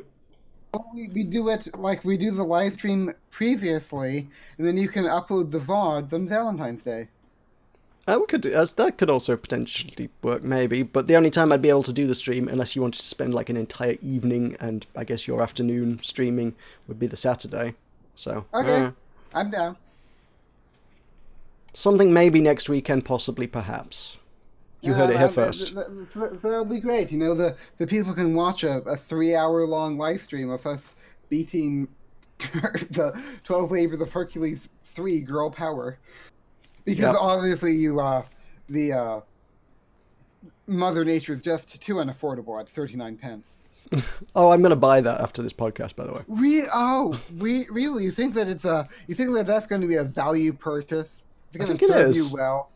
We do it like we do the live stream previously, and then you can upload the VODs on Valentine's Day. We could do that. Could also potentially work, maybe. But the only time I'd be able to do the stream, unless you wanted to spend like an entire evening, and I guess your afternoon streaming would be the Saturday. So okay, I'm down. Something maybe next weekend, possibly, perhaps. You heard it here first. That'll be great. You know, the people can watch a 3-hour-long live stream of us beating the 12 Labours of Hercules 3 girl power. Because obviously the Mother Nature is just too unaffordable at 39p. Oh, I'm gonna buy that after this podcast, by the way. Really? You think that that's going to be a value purchase? It's going to serve you well.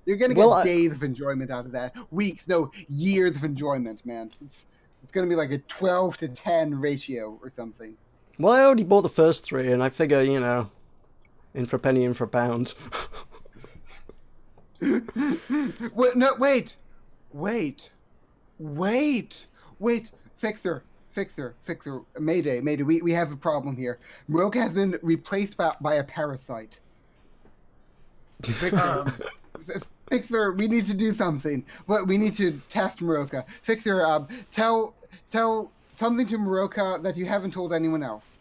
You're going to get days of enjoyment out of that. Weeks, no, years of enjoyment, man. It's going to be like a 12 to 10 ratio or something. Well, I already bought the first 3, and I figure, you know, in for a penny, in for a pound. Wait, no, wait. Fixxxer. Mayday. We have a problem here. Meroka has been replaced by a parasite. Fixxxer, we need to do something. We need to test Meroka. Fixxxer, tell something to Meroka that you haven't told anyone else.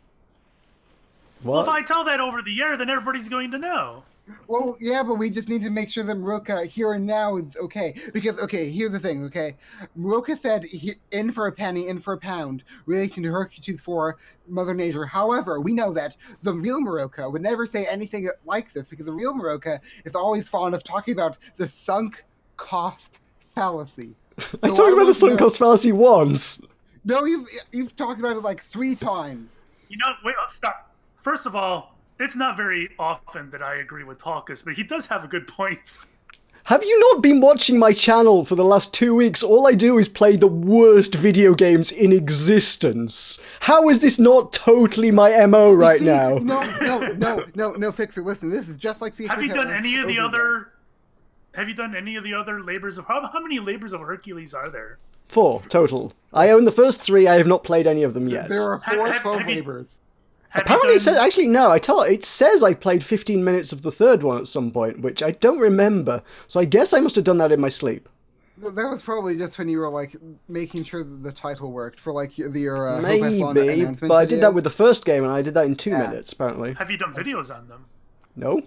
What? Well, if I tell that over the air, then everybody's going to know. Well, yeah, but we just need to make sure that Meroka here and now is okay. Because, okay, here's the thing, okay? Meroka said in for a penny, in for a pound, relating to her choose for Mother Nature. However, we know that the real Meroka would never say anything like this, because the real Meroka is always fond of talking about the sunk cost fallacy. I talked about the sunk cost fallacy once. No, you've talked about it like 3 times. You know, wait, stop. First of all, it's not very often that I agree with Tulkas, but he does have a good point. Have you not been watching my channel for the last 2 weeks? All I do is play the worst video games in existence. How is this not totally my MO right now? No, Fixxxer, listen, this is just like Have you done any of the other... Have you done any of the other labors of... How many labors of Hercules are there? 4 total. I own the first 3, I have not played any of them yet. There are 12 labors. Apparently it says, actually no, it says I played 15 minutes of the 3rd one at some point, which I don't remember, so I guess I must have done that in my sleep. That was probably just when you were, like, making sure that the title worked for, like, your maybe, but I did that with the first game, and I did that in 2 minutes, apparently. Have you done videos on them? No.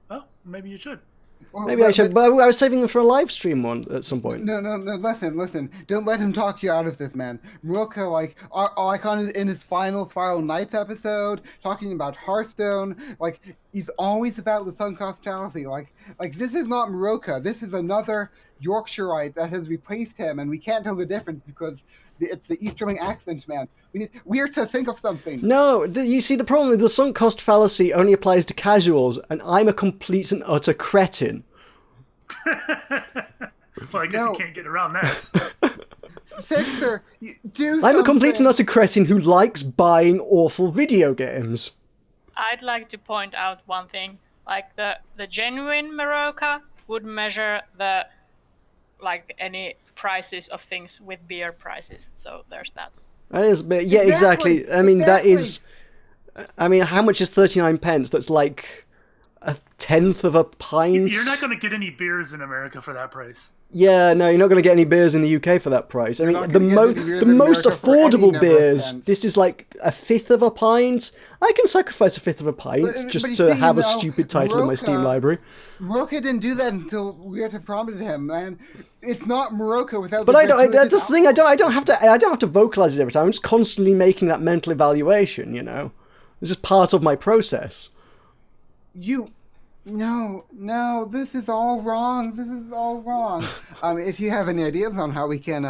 Well, maybe you should. Well, maybe I should, but I was saving them for a live stream one at some point. No, listen. Don't let him talk you out of this, man. Meroka, like, Icon in his final Spiral Knights episode, talking about Hearthstone, like, he's always about the sunk cost fallacy. Like, this is not Meroka. This is another Yorkshireite that has replaced him, and we can't tell the difference because it's the Easterling accent, man. We are to think of something. No, you see, the problem with the sunk cost fallacy only applies to casuals, and I'm a complete and utter cretin. Well, I guess you can't get around that. Fixxxer, I'm a complete and utter cretin who likes buying awful video games. I'd like to point out one thing. Like, the genuine Meroka would measure any prices of things with beer prices. So there's that. That is, yeah, exactly. I mean, that is... I mean, how much is 39 pence? That's like 1/10 of a pint. You're not going to get any beers in America for that price. Yeah, no, you're not going to get any beers in the UK for that price. I mean, the most affordable beers, this is like 1/5 of a pint. I can sacrifice 1/5 of a pint just to have a stupid title in my Steam library. Meroka didn't do that until we had to prompt him, man. It's not Meroka without. But that's the thing. I don't have to vocalize it every time. I'm just constantly making that mental evaluation. You know, this is part of my process. No, this is all wrong. If you have any ideas on how we can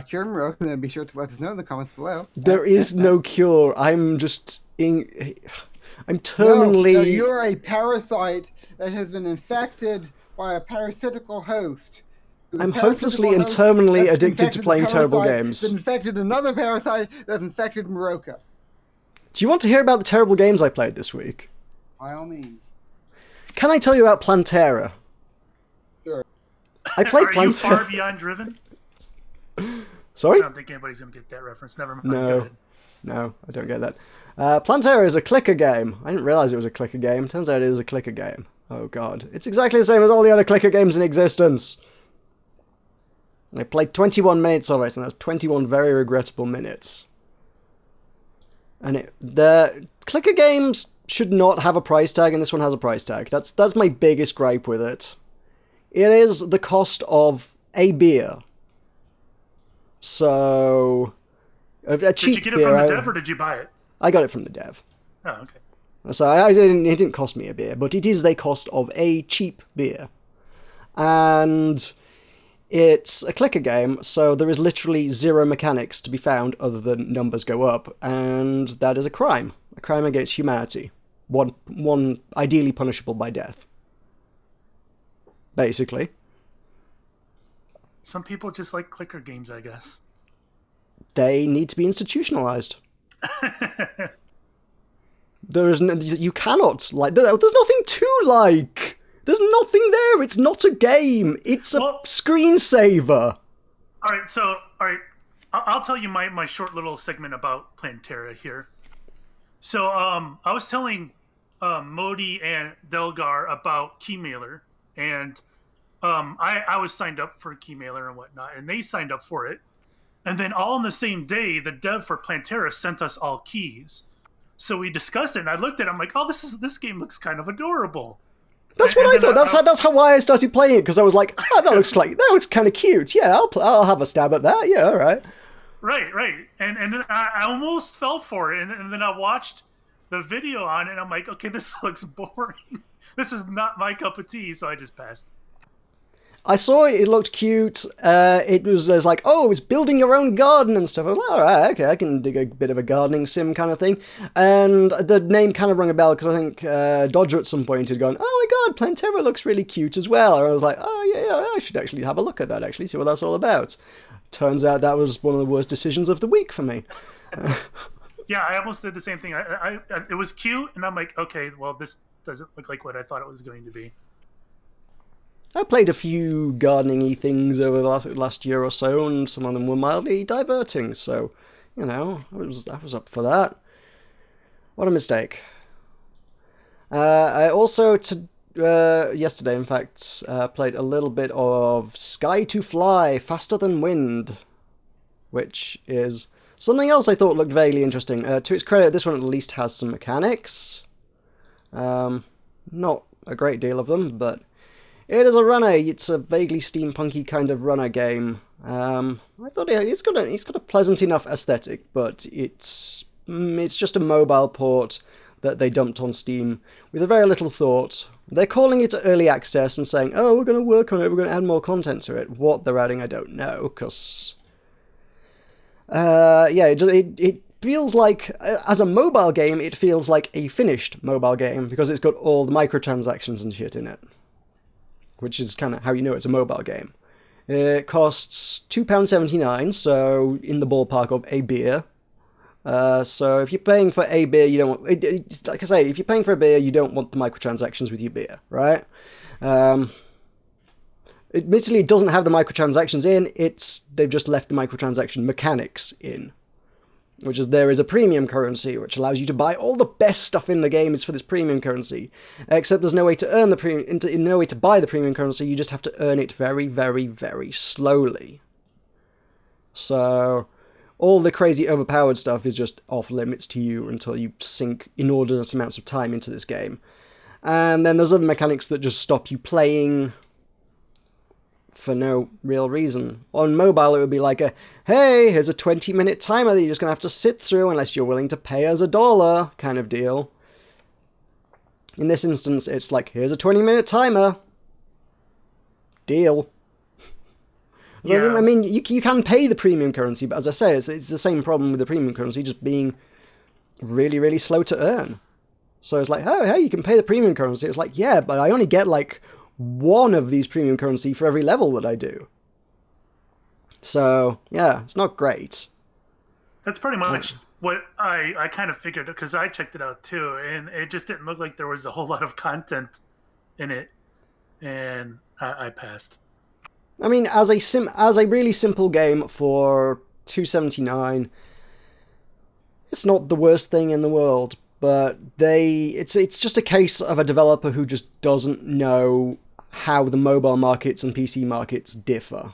cure Meroka, then be sure to let us know in the comments below. There is no cure. I'm just I'm terminally... No, you're a parasite that has been infected by a parasitical host. I'm hopelessly and terminally addicted to playing terrible games. That infected another parasite that infected Meroka. Do you want to hear about the terrible games I played this week? By all means. Can I tell you about Plantera? Sure. I played Are you far beyond Driven? Sorry? I don't think anybody's going to get that reference. Never mind. No, I don't get that. Plantera is a clicker game. I didn't realize it was a clicker game. Turns out it is a clicker game. Oh god. It's exactly the same as all the other clicker games in existence. I played 21 minutes of it, and that's 21 very regrettable minutes. And the clicker games should not have a price tag, and this one has a price tag. That's my biggest gripe with it. It is the cost of a beer. So... a cheap beer. Did you get it from the dev, or did you buy it? I got it from the dev. Oh, okay. So it didn't cost me a beer, but it is the cost of a cheap beer. And it's a clicker game, so there is literally zero mechanics to be found other than numbers go up, and that is a crime. A crime against humanity. One ideally punishable by death. Basically. Some people just like clicker games, I guess. They need to be institutionalized. There is no, you cannot like. There's nothing to like. There's nothing there. It's not a game. It's a screensaver. All right. I'll tell you my short little segment about Plantera here. So I was telling Modi and Delgar about Keymailer, and I was signed up for Keymailer and whatnot, and they signed up for it. And then all on the same day, the dev for Plantera sent us all keys. So we discussed it, and I looked at it, I'm like, oh, this game looks kind of adorable. That's what I thought. That's how I started playing it, because I was like, oh, that looks kind of cute. Yeah, I'll have a stab at that. Yeah, all right. Right. And then I almost fell for it, and then I watched the video on it, and I'm like, okay, this looks boring. This is not my cup of tea, so I just passed. I saw it, it looked cute. It was like, oh, it's building your own garden and stuff. I was like, all right, okay, I can dig a bit of a gardening sim kind of thing. And the name kind of rang a bell, because I think Dodger at some point had gone, oh my god, Plantera looks really cute as well. And I was like, oh yeah, I should actually have a look at that, actually, see what that's all about. Turns out that was one of the worst decisions of the week for me. Yeah, I almost did the same thing. It was cute, and I'm like, okay, well, this doesn't look like what I thought it was going to be. I played a few gardening-y things over the last year or so, and some of them were mildly diverting, so, you know, I was up for that. What a mistake. I also, yesterday, in fact, played a little bit of Sky to Fly, Faster Than Wind, which is something else I thought looked vaguely interesting. To its credit, this one at least has some mechanics. Not a great deal of them, but it is a runner. It's a vaguely steampunky kind of runner game. I thought it's got a pleasant enough aesthetic, but it's just a mobile port that they dumped on Steam with a very little thought. They're calling it early access and saying, oh, we're going to work on it, we're going to add more content to it. What they're adding, I don't know, because it feels like, as a mobile game, it feels like a finished mobile game, because it's got all the microtransactions and shit in it, which is kind of how you know it's a mobile game. It costs £2.79, so in the ballpark of a beer. So if you're paying for a beer, you don't want... like I say, if you're paying for a beer, you don't want the microtransactions with your beer, right? Admittedly, it doesn't have the microtransactions in, they've just left the microtransaction mechanics in. Which is, there is a premium currency, which allows you to buy all the best stuff in the game is for this premium currency. Except there's no way to earn the premium, no way to buy the premium currency, you just have to earn it very, very, very slowly. So, all the crazy overpowered stuff is just off limits to you until you sink inordinate amounts of time into this game. And then there's other mechanics that just stop you playing for no real reason. On mobile, it would be like hey, here's a 20-minute timer that you're just going to have to sit through unless you're willing to pay us $1 kind of deal. In this instance, it's like, here's a 20-minute timer. Deal. Yeah. I mean, you can pay the premium currency, but as I say, it's the same problem with the premium currency, just being really, really slow to earn. So it's like, oh, hey, you can pay the premium currency. It's like, yeah, but I only get like one of these premium currency for every level that I do. So, yeah, it's not great. That's pretty much what I kind of figured, because I checked it out too, and it just didn't look like there was a whole lot of content in it, and I passed. I mean, as a really simple game for $2.79, it's not the worst thing in the world, but it's just a case of a developer who just doesn't know how the mobile markets and PC markets differ.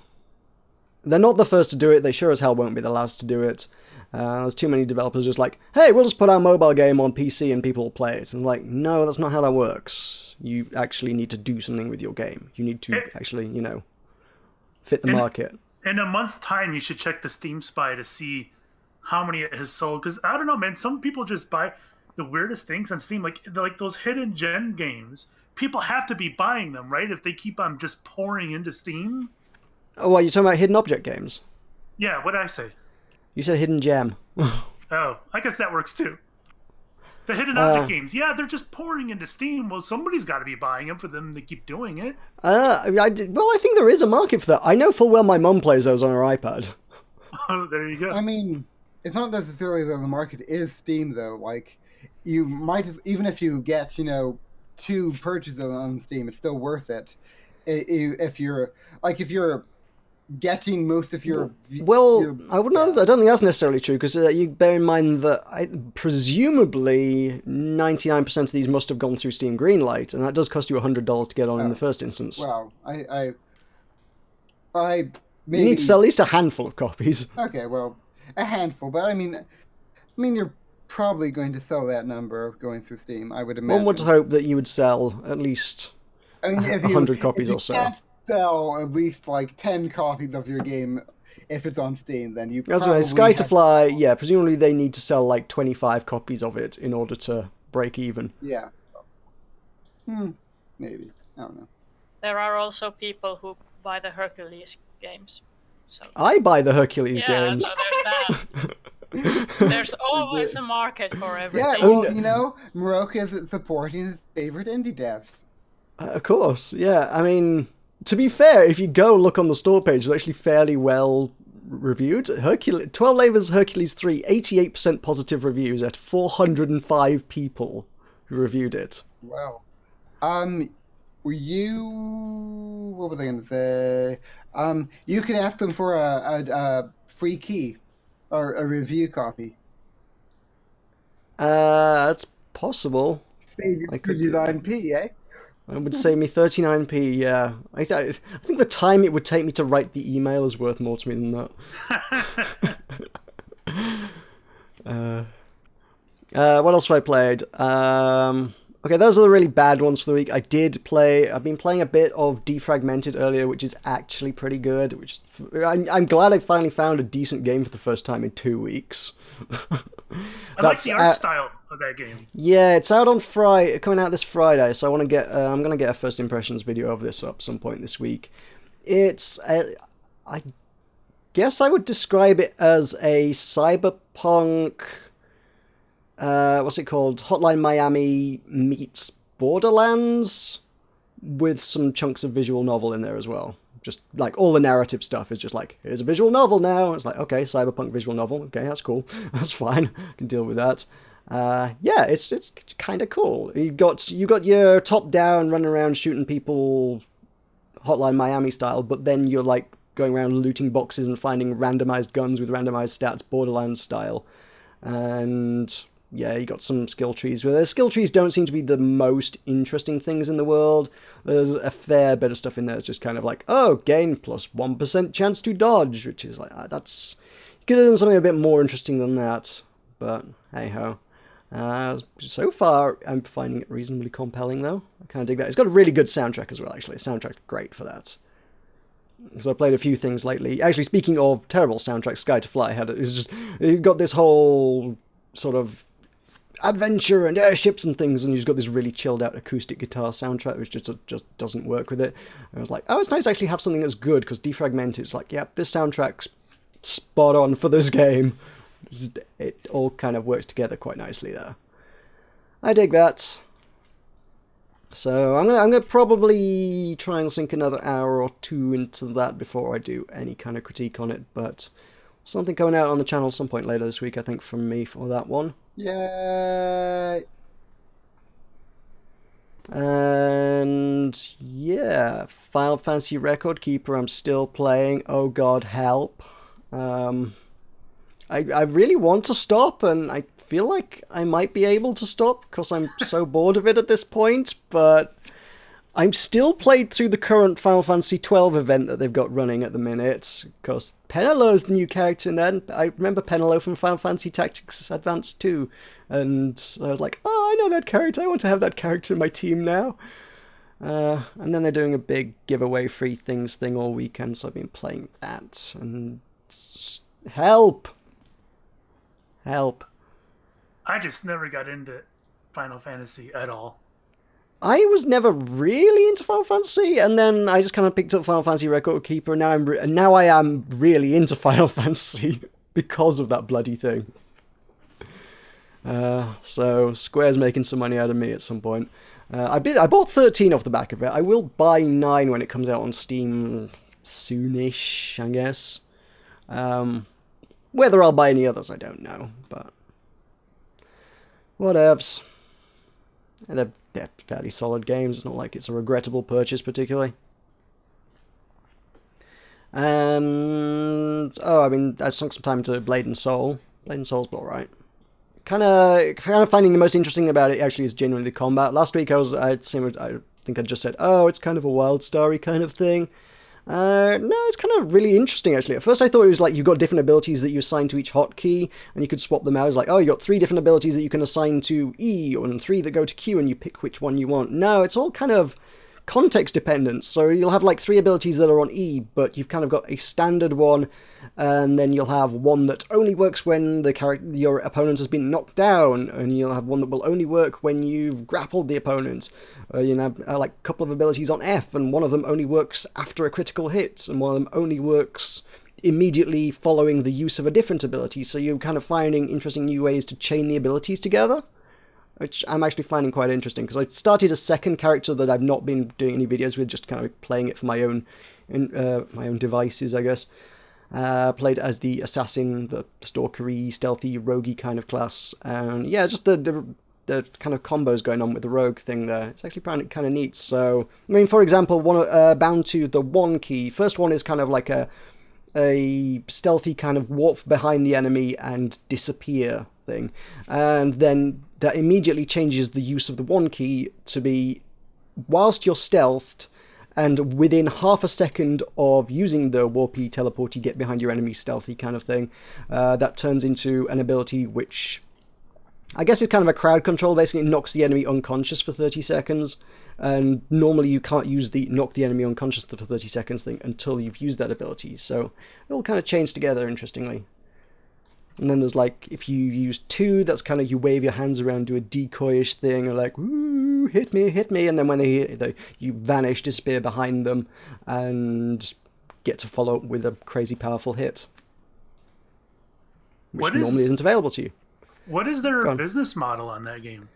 They're not the first to do it, they sure as hell won't be the last to do it. There's too many developers just like, hey, we'll just put our mobile game on PC and people will play it. And like, no, that's not how that works. You actually need to do something with your game. You need to actually, fit the market. In a month's time, you should check the Steam Spy to see how many it has sold. Because, I don't know, man, some people just buy the weirdest things on Steam. Like those hidden gem games. People have to be buying them, right? If they keep on just pouring into Steam. Oh, what, you're talking about hidden object games? Yeah, what did I say? You said hidden gem. Oh, I guess that works too. The hidden object games, yeah, they're just pouring into Steam. Well, somebody's got to be buying them for them to keep doing it. I think there is a market for that. I know full well my mum plays those on her iPad. Oh, there you go. I mean, it's not necessarily that the market is Steam though. Like, you might even if you get 2 purchases on Steam, it's still worth it. If you're getting most of your I wouldn't. I don't think that's necessarily true because you bear in mind that presumably 99% of these must have gone through Steam Greenlight, and that does cost you $100 to get on in the first instance. Well, I maybe... You need to sell at least a handful of copies. Okay, well, a handful, but I mean, you're probably going to sell that number going through Steam. I would imagine. One would hope that you would sell at least 100 copies or so. Sell at least like 10 copies of your game if it's on Steam, then you probably... That's right, Sky to Fly, yeah, presumably they need to sell like 25 copies of it in order to break even. Yeah. Maybe. I don't know. There are also people who buy the Hercules games. So I buy the Hercules games. So there's that. There's always a market for everything. Yeah, well, Meroka is supporting his favorite indie devs. Of course, yeah. I mean... To be fair, if you go look on the store page, it's actually fairly well reviewed. 12 Labors Hercules 3, 88% positive reviews at 405 people who reviewed it. Wow. What were they going to say? You could ask them for a free key or a review copy. That's possible. Save you 39p, eh? It would save me 39p, yeah. I think the time it would take me to write the email is worth more to me than that. What else have I played? Okay, those are the really bad ones for the week. I've been playing a bit of Defragmented earlier, which is actually pretty good. I'm glad I finally found a decent game for the first time in 2 weeks. I like the art style of that game. Yeah, it's out on coming out this Friday, so I'm gonna get a first impressions video of this up some point this week. I guess I would describe it as a cyberpunk. What's it called? Hotline Miami meets Borderlands with some chunks of visual novel in there as well. Just like all the narrative stuff is just like, here's a visual novel now. It's like, okay, cyberpunk visual novel. Okay, that's cool. That's fine. I can deal with that. Yeah, it's kind of cool. You got your top down running around shooting people, Hotline Miami style, but then you're like going around looting boxes and finding randomized guns with randomized stats, Borderlands style. And yeah, you got some skill trees. Where the skill trees don't seem to be the most interesting things in the world. There's a fair bit of stuff in there that's just kind of like, oh, gain plus 1% chance to dodge, which is like, that's... You could have done something a bit more interesting than that, but hey-ho. So far, I'm finding it reasonably compelling, though. I kind of dig that. It's got a really good soundtrack as well, actually. The soundtrack's great for that. Because I've played a few things lately. Actually, speaking of terrible soundtracks, Sky to Fly had it. It's just, you've got this whole sort of adventure and airships and things, and you've got this really chilled out acoustic guitar soundtrack, which just doesn't work with it. And I was like, oh, it's nice to actually have something that's good, because Defragmented, it's like, yeah, this soundtrack's spot on for this game. It all kind of works together quite nicely there. I dig that. So I'm gonna probably try and sink another hour or two into that before I do any kind of critique on it, but something coming out on the channel some point later this week, I think, from me for that one. Yay! And yeah, Final Fantasy Record Keeper I'm still playing. Oh god, help. I really want to stop, and I feel like I might be able to stop because I'm so bored of it at this point, but I'm still played through the current Final Fantasy XII event that they've got running at the minute, because Penelo is the new character in that. I remember Penelo from Final Fantasy Tactics Advance 2, and I was like, oh, I know that character, I want to have that character in my team now. And then they're doing a big giveaway free things thing all weekend, so I've been playing that, and help! Help. I just never got into Final Fantasy at all. I was never really into Final Fantasy, and then I just kind of picked up Final Fantasy Record Keeper, and now I am really into Final Fantasy because of that bloody thing. So Square's making some money out of me at some point. I bought 13 off the back of it. I will buy 9 when it comes out on Steam soonish, I guess. Whether I'll buy any others, I don't know, but whatevs. And they're fairly solid games. It's not like it's a regrettable purchase particularly. And I mean, I've sunk some time into Blade and Soul. Blade and Soul's alright. Kind of finding the most interesting about it actually is genuinely the combat. Last week I think I just said, oh, it's kind of a Wild Starry kind of thing. No, it's kind of really interesting actually. At first I thought it was like you got different abilities that you assign to each hotkey, and you could swap them out. It's like, oh, you got 3 different abilities that you can assign to E, and 3 that go to Q, and you pick which one you want. No, it's all kind of context dependent. So you'll have like 3 abilities that are on E, but you've kind of got a standard one, and then you'll have one that only works when your opponent has been knocked down, and you'll have one that will only work when you've grappled the opponent. You have like a couple of abilities on F, and one of them only works after a critical hit, and one of them only works immediately following the use of a different ability. So you're kind of finding interesting new ways to chain the abilities together, which I'm actually finding quite interesting, because I started a second character that I've not been doing any videos with, just kind of playing it for my own devices, I guess. Played as the assassin, the stalkery, stealthy, roguey kind of class, and yeah, just the kind of combos going on with the rogue thing there. It's actually kind of neat. So, I mean, for example, bound to the 1 key. First one is kind of like a stealthy kind of warp behind the enemy and disappear thing, and then that immediately changes the use of the 1 key to be whilst you're stealthed, and within half a second of using the warpy teleporty get behind your enemy stealthy kind of thing, that turns into an ability which I guess it's kind of a crowd control. Basically, it knocks the enemy unconscious for 30 seconds, and normally you can't use the knock the enemy unconscious for 30 seconds thing until you've used that ability, so it all kind of chains together interestingly. And then there's like, if you use 2, that's kind of you wave your hands around, do a decoyish thing, or like, woo, hit me, and then when you vanish, disappear behind them, and get to follow up with a crazy powerful hit, which normally isn't available to you. What is their business model on that game?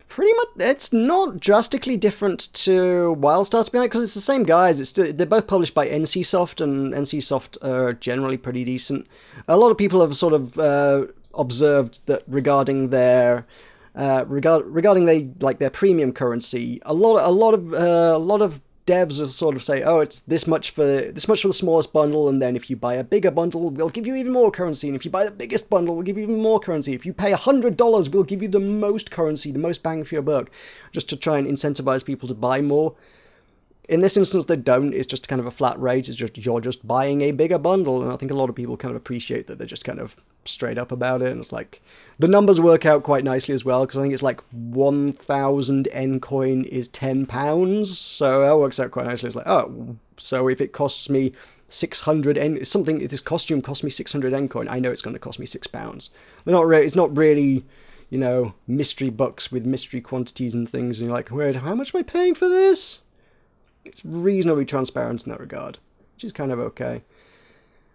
Pretty much, it's not drastically different to WildStar, to be honest, because it's the same guys. They're both published by NCSoft, and NCSoft are generally pretty decent. A lot of people have sort of observed that regarding their their premium currency, a lot of devs will sort of say, oh, it's this much for the smallest bundle, and then if you buy a bigger bundle, we'll give you even more currency, and if you buy the biggest bundle, we'll give you even more currency. If you pay $100, we'll give you the most currency, the most bang for your buck, just to try and incentivize people to buy more. In this instance, they don't. It's just kind of a flat rate. It's just you're just buying a bigger bundle, and I think a lot of people kind of appreciate that they're just kind of straight up about it. And it's like the numbers work out quite nicely as well, because I think it's like 1,000 N coin is £10, so that works out quite nicely. It's like, oh, so if it costs me 600 N, if this costume costs me 600 N coin, I know it's going to cost me £6. It's not really, you know, mystery bucks with mystery quantities and things, and you're like, wait, how much am I paying for this? It's reasonably transparent in that regard, which is kind of okay.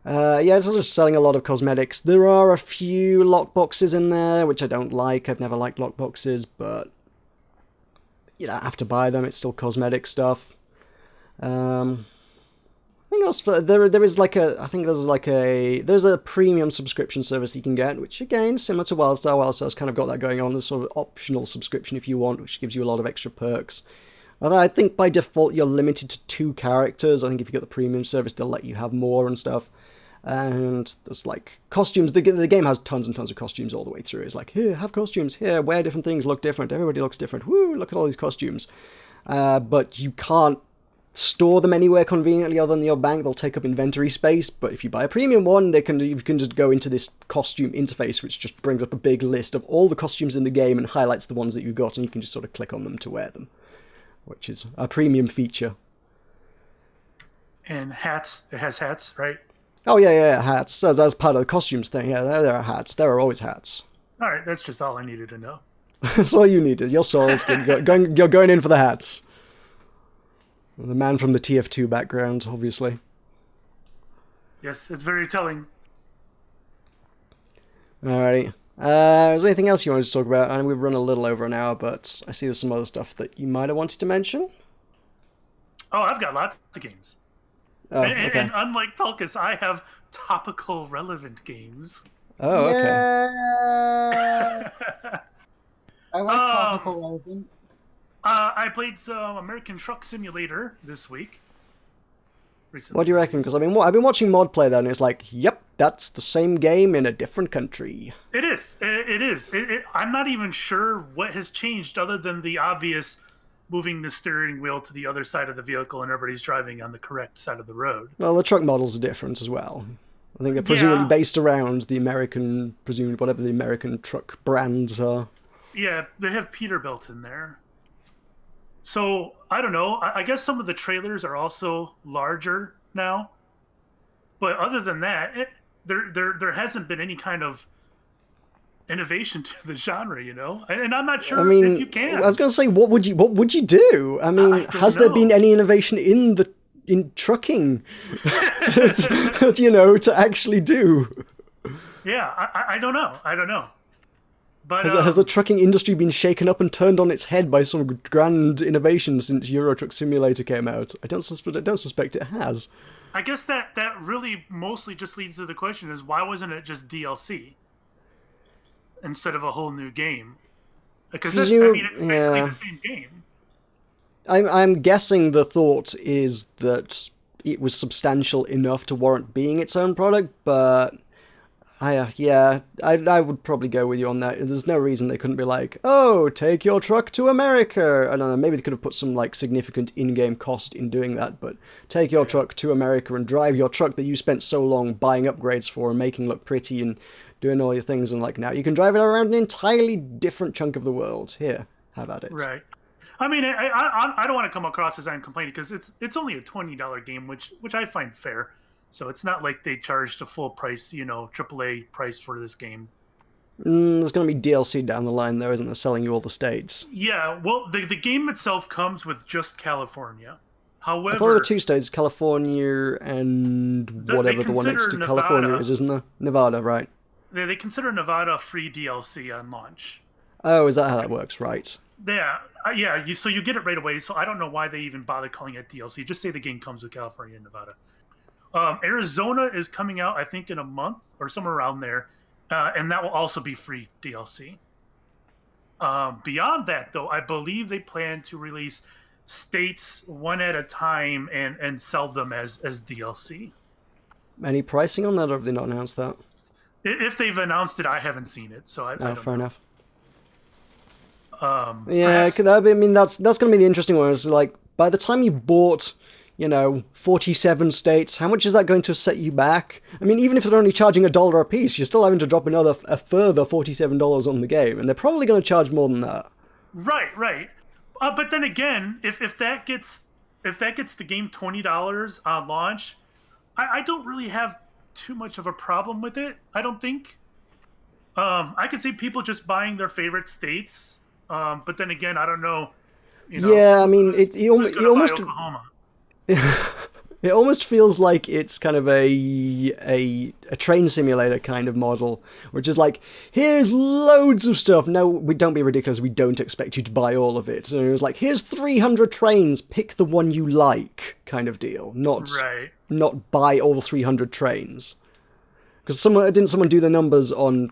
Yeah, it's just selling a lot of cosmetics. There are a few lockboxes in there, which I don't like. I've never liked lockboxes, but you don't have to buy them. It's still cosmetic stuff. I think else there's a premium subscription service you can get, which again, similar to WildStar. WildStar's kind of got that going on, a sort of optional subscription if you want, which gives you a lot of extra perks. Although I think by default you're limited to 2 characters. I think if you get the premium service, they'll let you have more and stuff. And there's like costumes. The game has tons and tons of costumes all the way through. It's like, here, have costumes. Here, wear different things, look different. Everybody looks different. Woo, look at all these costumes. But you can't store them anywhere conveniently other than your bank. They'll take up inventory space. But if you buy a premium one, you can just go into this costume interface, which just brings up a big list of all the costumes in the game and highlights the ones that you've got, and you can just sort of click on them to wear them, which is a premium feature. And hats. It has hats, right? Oh, yeah, hats. That's part of the costumes thing. Yeah, there are hats. There are always hats. All right, that's just all I needed to know. That's all you needed. You're sold. You're going in for the hats. The man from the TF2 background, obviously. Yes, it's very telling. Alrighty. Is there anything else you wanted to talk about? I know we've run a little over an hour, but I see there's some other stuff that you might have wanted to mention. Oh, I've got lots of games. Oh, And, okay. unlike Tulkas, I have topical relevant games. Oh, okay. Yeah. I like um, topical relevance. I played some American Truck Simulator this week. Recently What do you reckon? released. Because I've been watching mod play that, and it's like, yep, that's the same game in a different country. It is. It is. I'm not even sure what has changed other than the obvious moving the steering wheel to the other side of the vehicle and everybody's driving on the correct side of the road. Well, the truck models are different as well. I think they're presumably Yeah. based around the American, presumed whatever the American truck brands are. Yeah, they have Peterbilt in there. So, I don't know. I guess some of the trailers are also larger now. But other than that, there hasn't been any kind of innovation to the genre, you know? And I'm not sure I mean, if you can. I was going to say, what would you do? I mean, I don't has there been know. any innovation in trucking to actually do? Yeah, I don't know. I don't know. But Has the trucking industry been shaken up and turned on its head by some grand innovation since Euro Truck Simulator came out? I don't suspect it has. I guess that really mostly just leads to the question is why wasn't it just DLC instead of a whole new game? Because it's basically the same game. I'm guessing the thought is that it was substantial enough to warrant being its own product, but I would probably go with you on that. There's no reason they couldn't be like, oh, take your truck to America. I don't know, maybe they could have put some like significant in-game cost in doing that, but take your truck to America and drive your truck that you spent so long buying upgrades for and making look pretty and doing all your things, and like now you can drive it around an entirely different chunk of the world. Here, have at it. Right. I mean, I don't want to come across as I'm complaining because it's only a $20 game, which I find fair. So it's not like they charged a full price, AAA price for this game. There's going to be DLC down the line, though, isn't there, selling you all the states? Yeah, well, the game itself comes with just California. However, I thought there were two states, California and whatever the one next to Nevada, California is, isn't there? Nevada, right. They consider Nevada free DLC on launch. Oh, is that how that works? Right. Yeah, so you get it right away. So I don't know why they even bother calling it DLC. Just say the game comes with California and Nevada. Arizona is coming out, I think, in a month or somewhere around there, and that will also be free DLC. Beyond that, though, I believe they plan to release states one at a time and sell them as DLC. Any pricing on that, or have they not announced that? If they've announced it, I haven't seen it, so I don't fair know. enough. Yeah, I mean, that's going to be the interesting one. Is like, by the time you've bought 47 states, how much is that going to set you back? I mean, even if they're only charging $1 a piece, you're still having to drop a further $47 on the game, and they're probably going to charge more than that. Right. But then again, if that gets the game $20 on launch, I don't really have too much of a problem with it. I don't think. I could see people just buying their favorite states, but then again, I don't know. Yeah, I mean, it almost. Oklahoma. It almost feels like it's kind of a train simulator kind of model, which is like, here's loads of stuff. No, we don't be ridiculous. We don't expect you to buy all of it. So it was like, here's 300 trains. Pick the one you like, kind of deal. Not buy all 300 trains. Because didn't someone do the numbers on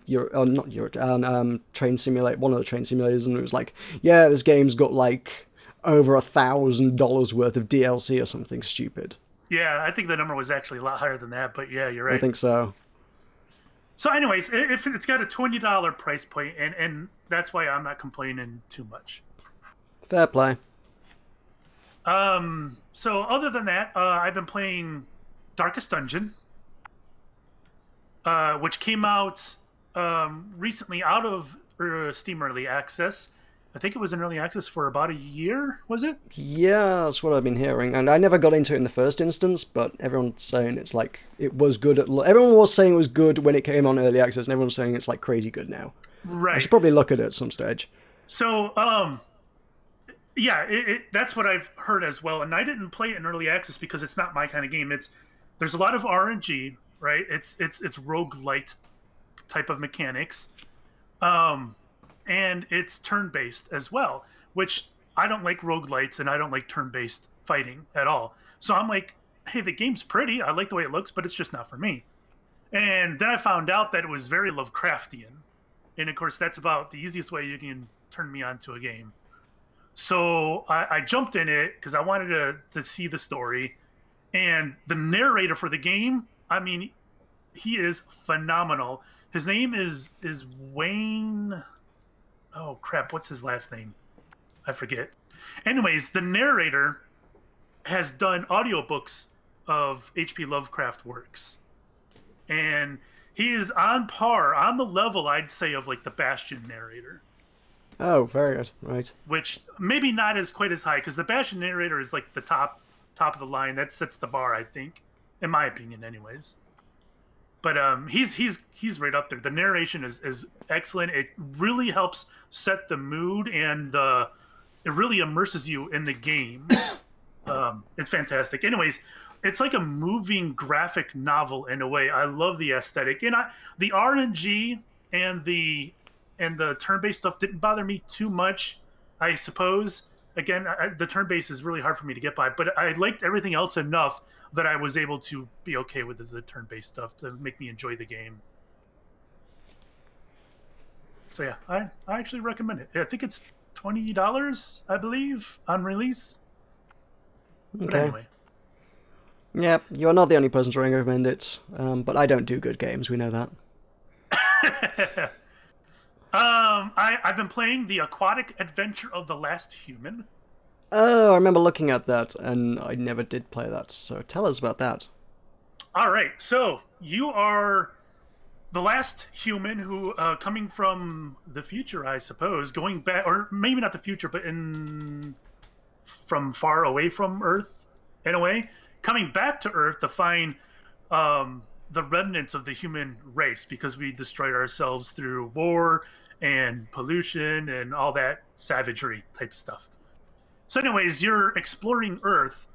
Train Simulator, one of the train simulators, and it was like, yeah, this game's got like over $1,000 worth of DLC or something stupid. Yeah, I think the number was actually a lot higher than that, but yeah, you're right. I think so. So anyways, if it's got a $20 price point, and that's why I'm not complaining too much. Fair play. So other than that, I've been playing Darkest Dungeon, which came out recently out of Steam Early Access. I think it was in Early Access for about a year, was it? Yeah, that's what I've been hearing. And I never got into it in the first instance, but everyone's saying it's like, it was good everyone was saying it was good when it came on Early Access, and everyone's saying it's like crazy good now. Right. I should probably look at it at some stage. So, yeah, that's what I've heard as well. And I didn't play it in Early Access because it's not my kind of game. There's a lot of RNG, right? It's roguelite type of mechanics. And it's turn-based as well, which I don't like roguelites and I don't like turn-based fighting at all. So I'm like, hey, the game's pretty. I like the way it looks, but it's just not for me. And then I found out that it was very Lovecraftian. And of course, that's about the easiest way you can turn me on to a game. So I jumped in it because I wanted to see the story. And the narrator for the game, I mean, he is phenomenal. His name is Wayne. Oh, crap. What's his last name? I forget. Anyways, the narrator has done audiobooks of H.P. Lovecraft works. And he is on the level, I'd say, of like the Bastion narrator. Oh, very good. Right. Which maybe not as quite as high, because the Bastion narrator is like the top of the line. That sets the bar, I think, in my opinion, anyways. But he's right up there. The narration is excellent. It really helps set the mood, and it really immerses you in the game. It's fantastic. Anyways, it's like a moving graphic novel in a way. I love the aesthetic, and the RNG and the turn-based stuff didn't bother me too much, I suppose. Again, the turn-based is really hard for me to get by, but I liked everything else enough that I was able to be okay with the turn-based stuff to make me enjoy the game. So yeah, I actually recommend it. I think it's $20, I believe, on release. Okay. But anyway. Yeah, you're not the only person to recommend it, but I don't do good games, we know that. I've been playing The Aquatic Adventure of the Last Human. Oh, I remember looking at that, and I never did play that, so tell us about that. All right, so you are the last human who, coming from the future, I suppose, going back, or maybe not the future, but from far away from Earth, in a way, coming back to Earth to find the remnants of the human race, because we destroyed ourselves through war and pollution and all that savagery type stuff. So anyways, you're exploring Earth,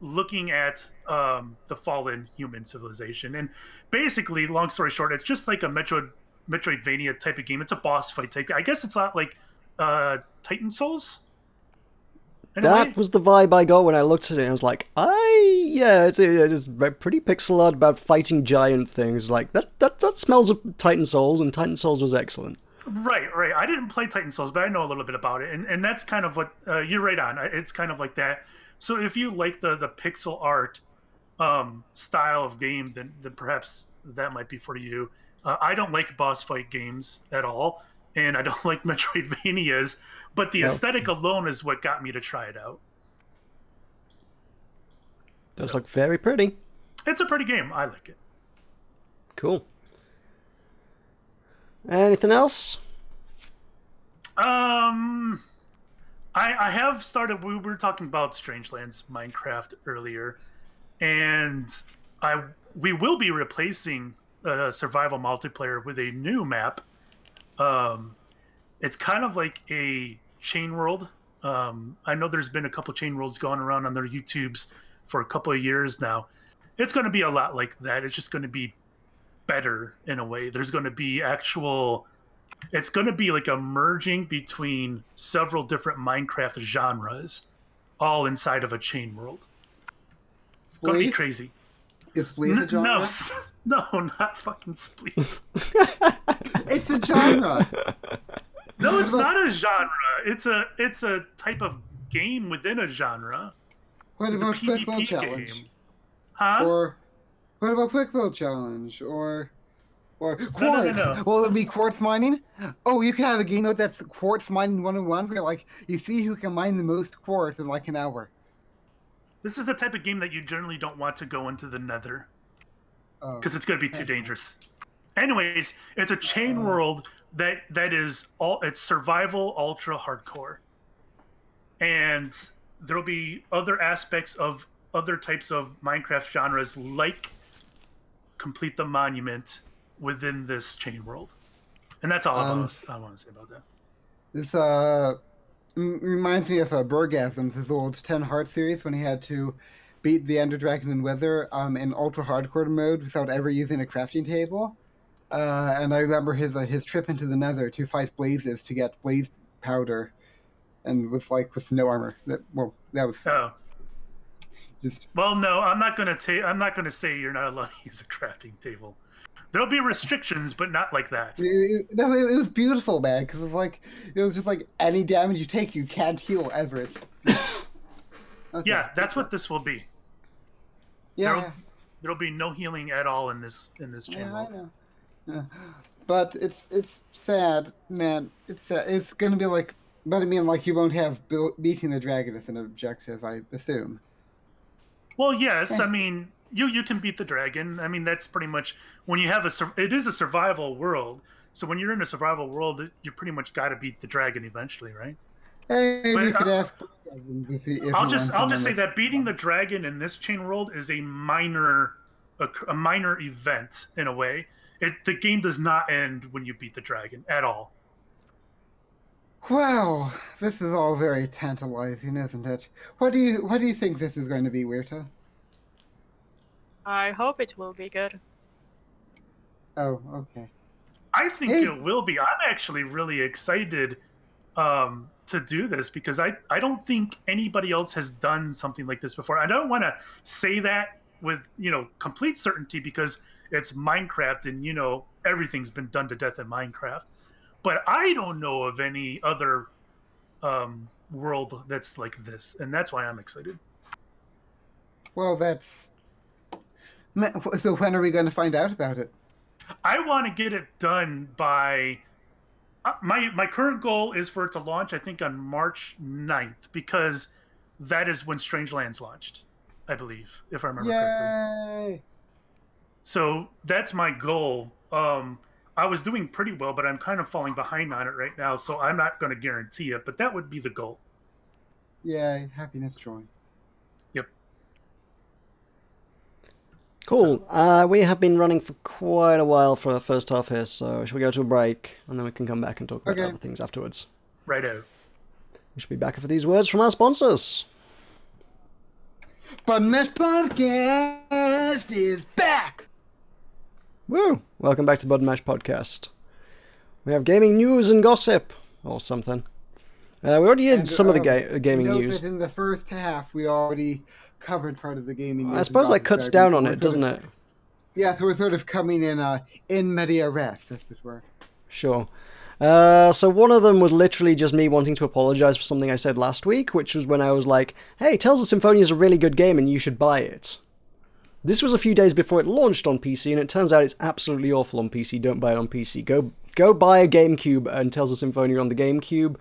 looking at the fallen human civilization. And basically, long story short, it's just like a Metroidvania type of game. It's a boss fight type. I guess it's not like Titan Souls. That was the vibe I got when I looked at it. I was like, it is pretty pixel art about fighting giant things. Like that smells of Titan Souls, and Titan Souls was excellent. Right. I didn't play Titan Souls, but I know a little bit about it, and that's kind of what you're right on. It's kind of like that. So if you like the pixel art style of game, then perhaps that might be for you. I don't like boss fight games at all, and I don't like Metroidvanias, but the aesthetic alone is what got me to try it out. Does look very pretty. It's a pretty game. I like it. Cool. Anything else? I have started. We were talking about Strangelands Minecraft earlier, and we will be replacing survival multiplayer with a new map. It's kind of like a chain world. I know there's been a couple of chain worlds going around on their YouTubes for a couple of years now. It's going to be a lot like that. It's just going to be better in a way. There's going to be it's going to be like a merging between several different Minecraft genres, all inside of a chain world. It's going to be crazy. Is Spleef a genre? No, not fucking Spleef. It's a genre. No, it's not a genre. It's a type of game within a genre. What It's about a Quick Build PvP Challenge? game. Huh? Or what about Quick Build Challenge? Or quartz? No. Will it be quartz mining? Oh, you can have a game mode that's quartz mining 101, where like you see who can mine the most quartz in like an hour. This is the type of game that you generally don't want to go into the Nether, because it's going to be too dangerous. Anyways, it's a chain world that is it's survival ultra hardcore, and there'll be other aspects of other types of Minecraft genres, like complete the monument within this chain world, and that's all I want to say about that. This reminds me of Burgasms, his old 10 Heart series, when he had to beat the Ender Dragon in Wither in ultra hardcore mode without ever using a crafting table. And I remember his trip into the Nether to fight blazes to get blaze powder, and with no armor. That was. Oh. Just Well, no, I'm not gonna say you're not allowed to use a crafting table. There'll be restrictions, but not like that. no, it was beautiful, man. Because it was just like any damage you take, you can't heal ever. Okay. Yeah, that's what this will be. Yeah, There'll be no healing at all in this yeah, channel. I know. Yeah. But it's sad, man. It's sad. It's gonna be like, but I mean, like you won't have beating the dragon as an objective, I assume. Well, yes, I mean you can beat the dragon. I mean that's pretty much when you have it is a survival world. So when you're in a survival world, you pretty much got to beat the dragon eventually, right? Hey, maybe you could ask. I'll just say that beating the dragon in this chain world is a minor event in a way. The game does not end when you beat the dragon at all. Well, this is all very tantalizing, isn't it? What do you think this is going to be, Virta? I hope it will be good. Oh, okay. I think it will be. I'm actually really excited to do this because I don't think anybody else has done something like this before. I don't want to say that with complete certainty because it's Minecraft and everything's been done to death in Minecraft. But I don't know of any other world that's like this, and that's why I'm excited. Well, so when are we going to find out about it? I want to get it done by my current goal is for it to launch, I think, on March 9th, because that is when Strangelands launched, I believe, if I remember correctly. So that's my goal. I was doing pretty well, but I'm kind of falling behind on it right now, so I'm not going to guarantee it, but that would be the goal. Yeah, happiness joy. Yep. Cool. We have been running for quite a while for the first half here, so should we go to a break, and then we can come back and talk about other things afterwards. Righto. We should be back after these words from our sponsors. Button Mash Podcast is back! Woo! Welcome back to the Button Mash Podcast. We have gaming news and gossip, or something. We already did some of the gaming news. That in the first half, we already covered part of the gaming news. I suppose that cuts down on it, doesn't it? Yeah, so we're sort of coming in media res, as it were. Sure. So one of them was literally just me wanting to apologize for something I said last week, which was when I was like, hey, Tales of Symphonia is a really good game and you should buy it. This was a few days before it launched on PC, and it turns out it's absolutely awful on PC. Don't buy it on PC. Go buy a GameCube and Tales of Symphonia on the GameCube,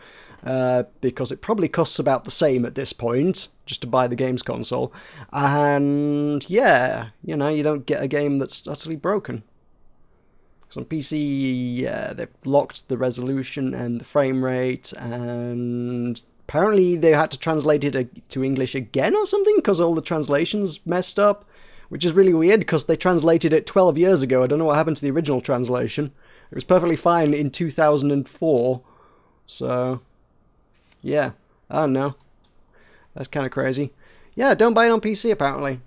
because it probably costs about the same at this point, just to buy the games console. And yeah, you don't get a game that's utterly broken. Because on PC, yeah, they've locked the resolution and the frame rate, and apparently they had to translate it to English again or something, because all the translations messed up. Which is really weird, because they translated it 12 years ago. I don't know what happened to the original translation. It was perfectly fine in 2004. So, yeah. I don't know. That's kind of crazy. Yeah, don't buy it on PC, apparently.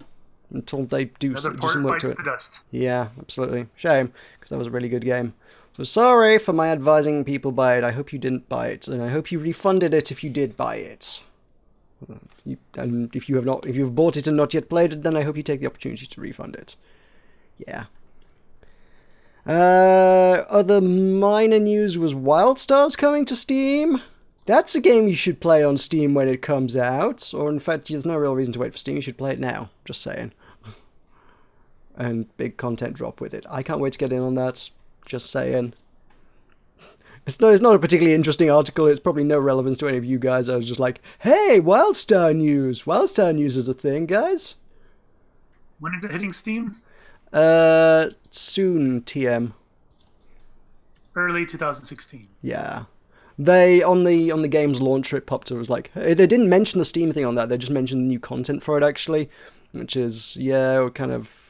Until they do some work to it. Yeah, absolutely. Shame, because that was a really good game. So sorry for my advising people buy it. I hope you didn't buy it, and I hope you refunded it if you did buy it. And if you've bought it and not yet played it, then I hope you take the opportunity to refund it. Yeah. Other minor news was WildStar's coming to Steam. That's a game you should play on Steam when it comes out. Or in fact, there's no real reason to wait for Steam. You should play it now. Just saying. And big content drop with it. I can't wait to get in on that. Just saying. It's not a particularly interesting article. It's probably no relevance to any of you guys. I was just like, hey, WildStar news. WildStar news is a thing, guys. When is it hitting Steam? Soon, TM. Early 2016. Yeah. They, on the game's launcher, it popped up. It was like, they didn't mention the Steam thing on that. They just mentioned new content for it, actually. Which is, yeah, kind of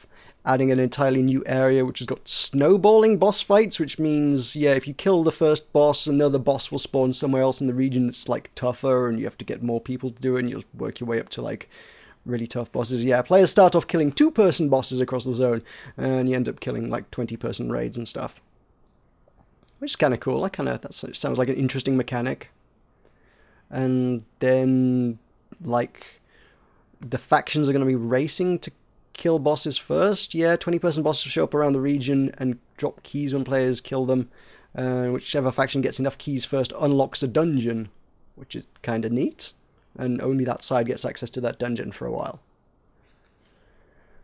adding an entirely new area, which has got snowballing boss fights, which means, yeah, if you kill the first boss, another boss will spawn somewhere else in the region that's, like, tougher, and you have to get more people to do it, and you'll work your way up to, like, really tough bosses. Yeah, players start off killing 2-person bosses across the zone, and you end up killing, like, 20-person raids and stuff. Which is kind of cool. That sounds like an interesting mechanic. And then, like, the factions are going to be racing to kill bosses first. Yeah, 20-person bosses will show up around the region and drop keys when players kill them. Whichever faction gets enough keys first unlocks a dungeon, which is kind of neat. And only that side gets access to that dungeon for a while.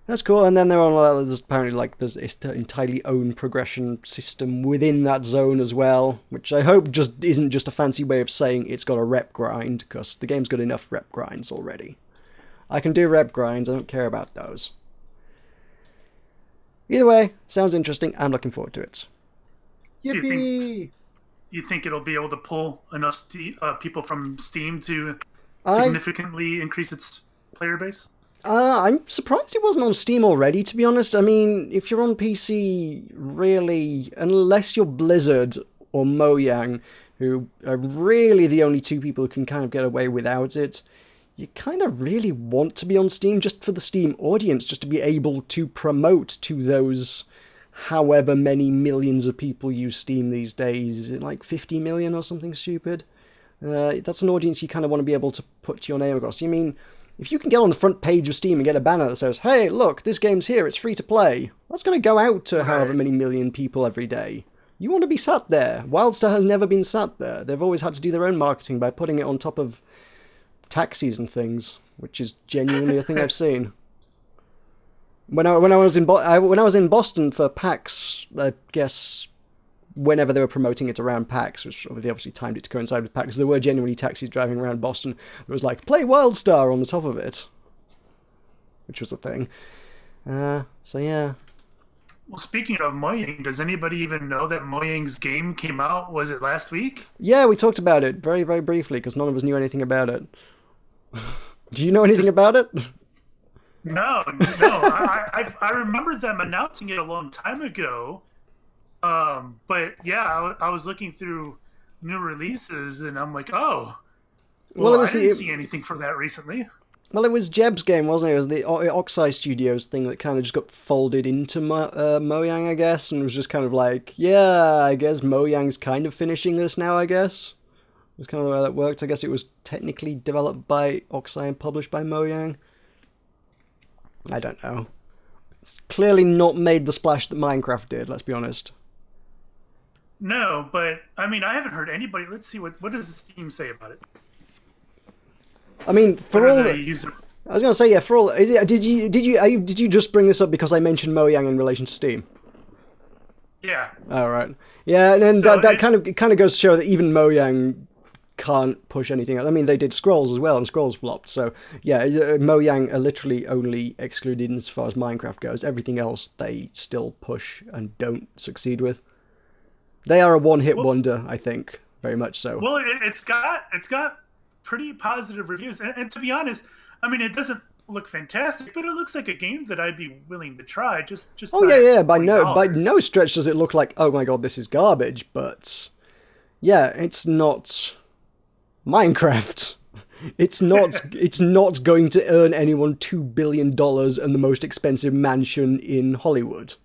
That's cool. And then there's apparently there's an entirely own progression system within that zone as well, which I hope just isn't just a fancy way of saying it's got a rep grind, because the game's got enough rep grinds already. I can do rep grinds, I don't care about those. Either way, sounds interesting. I'm looking forward to it. Yippee! You think it'll be able to pull enough people from Steam to significantly increase its player base? I'm surprised it wasn't on Steam already, to be honest. I mean, if you're on PC, really, unless you're Blizzard or Mojang, who are really the only two people who can kind of get away without it, you kind of really want to be on Steam just for the Steam audience, just to be able to promote to those however many millions of people use Steam these days. Is it like 50 million or something stupid? That's an audience you kind of want to be able to put your name across. You mean, if you can get on the front page of Steam and get a banner that says, hey, look, this game's here, it's free to play, that's going to go out to however many million people every day. You want to be sat there. WildStar has never been sat there. They've always had to do their own marketing by putting it on top of taxis and things, which is genuinely a thing I've seen. When I was in Boston for PAX, I guess whenever they were promoting it around PAX, which they obviously timed it to coincide with PAX, there were genuinely taxis driving around Boston. It was like, play WildStar on the top of it, which was a thing. So yeah. Well, speaking of Mojang, does anybody even know that Mojang's game came out? Was it last week? Yeah, we talked about it very, very briefly because none of us knew anything about it. Do you know anything about it? No. I remember them announcing it a long time ago. But yeah, I was looking through new releases and I'm like, oh, well I didn't see anything for that recently. Well, it was Jeb's game, wasn't it? It was the Oxeye Studios thing that kind of just got folded into Mojang, I guess, and was just kind of like, yeah, I guess Mojang's kind of finishing this now, I guess. It was kind of the way that worked. I guess it was technically developed by Oxeye and published by Mojang. I don't know. It's clearly not made the splash that Minecraft did, let's be honest. No, but, I mean, I haven't heard anybody. Let's see, what does Steam say about it? I mean, for all... I was going to say, yeah, for all... Did you just bring this up because I mentioned Mojang in relation to Steam? Yeah. All right. Yeah, and then so that kind of goes to show that even Mojang can't push anything else. I mean, they did Scrolls as well, and Scrolls flopped. So, yeah, Mojang are literally only excluded as far as Minecraft goes. Everything else they still push and don't succeed with. They are a one-hit wonder, I think, very much so. Well, it's got pretty positive reviews, and to be honest, I mean, it doesn't look fantastic, but it looks like a game that I'd be willing to try. Just. Oh yeah. By no stretch does it look like, oh my god, this is garbage. But yeah, it's not Minecraft. It's not going to earn anyone $2 billion and the most expensive mansion in Hollywood.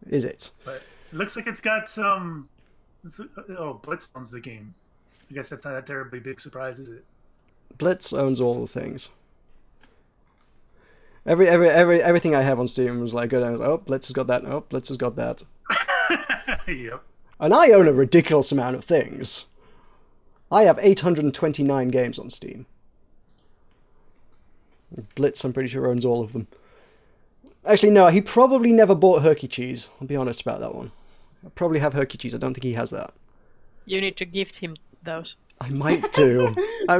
Is it? But it looks like it's got some... Blitz owns the game. I guess that's not a terribly big surprise, is it? Blitz owns all the things. Everything I have on Steam was like, oh, Blitz has got that. Oh, Blitz has got that. Yep. And I own a ridiculous amount of things. I have 829 games on Steam. Blitz, I'm pretty sure, owns all of them. Actually, no, he probably never bought Herky Cheese. I'll be honest about that one. I probably have Herky Cheese. I don't think he has that. You need to gift him those. I might do. They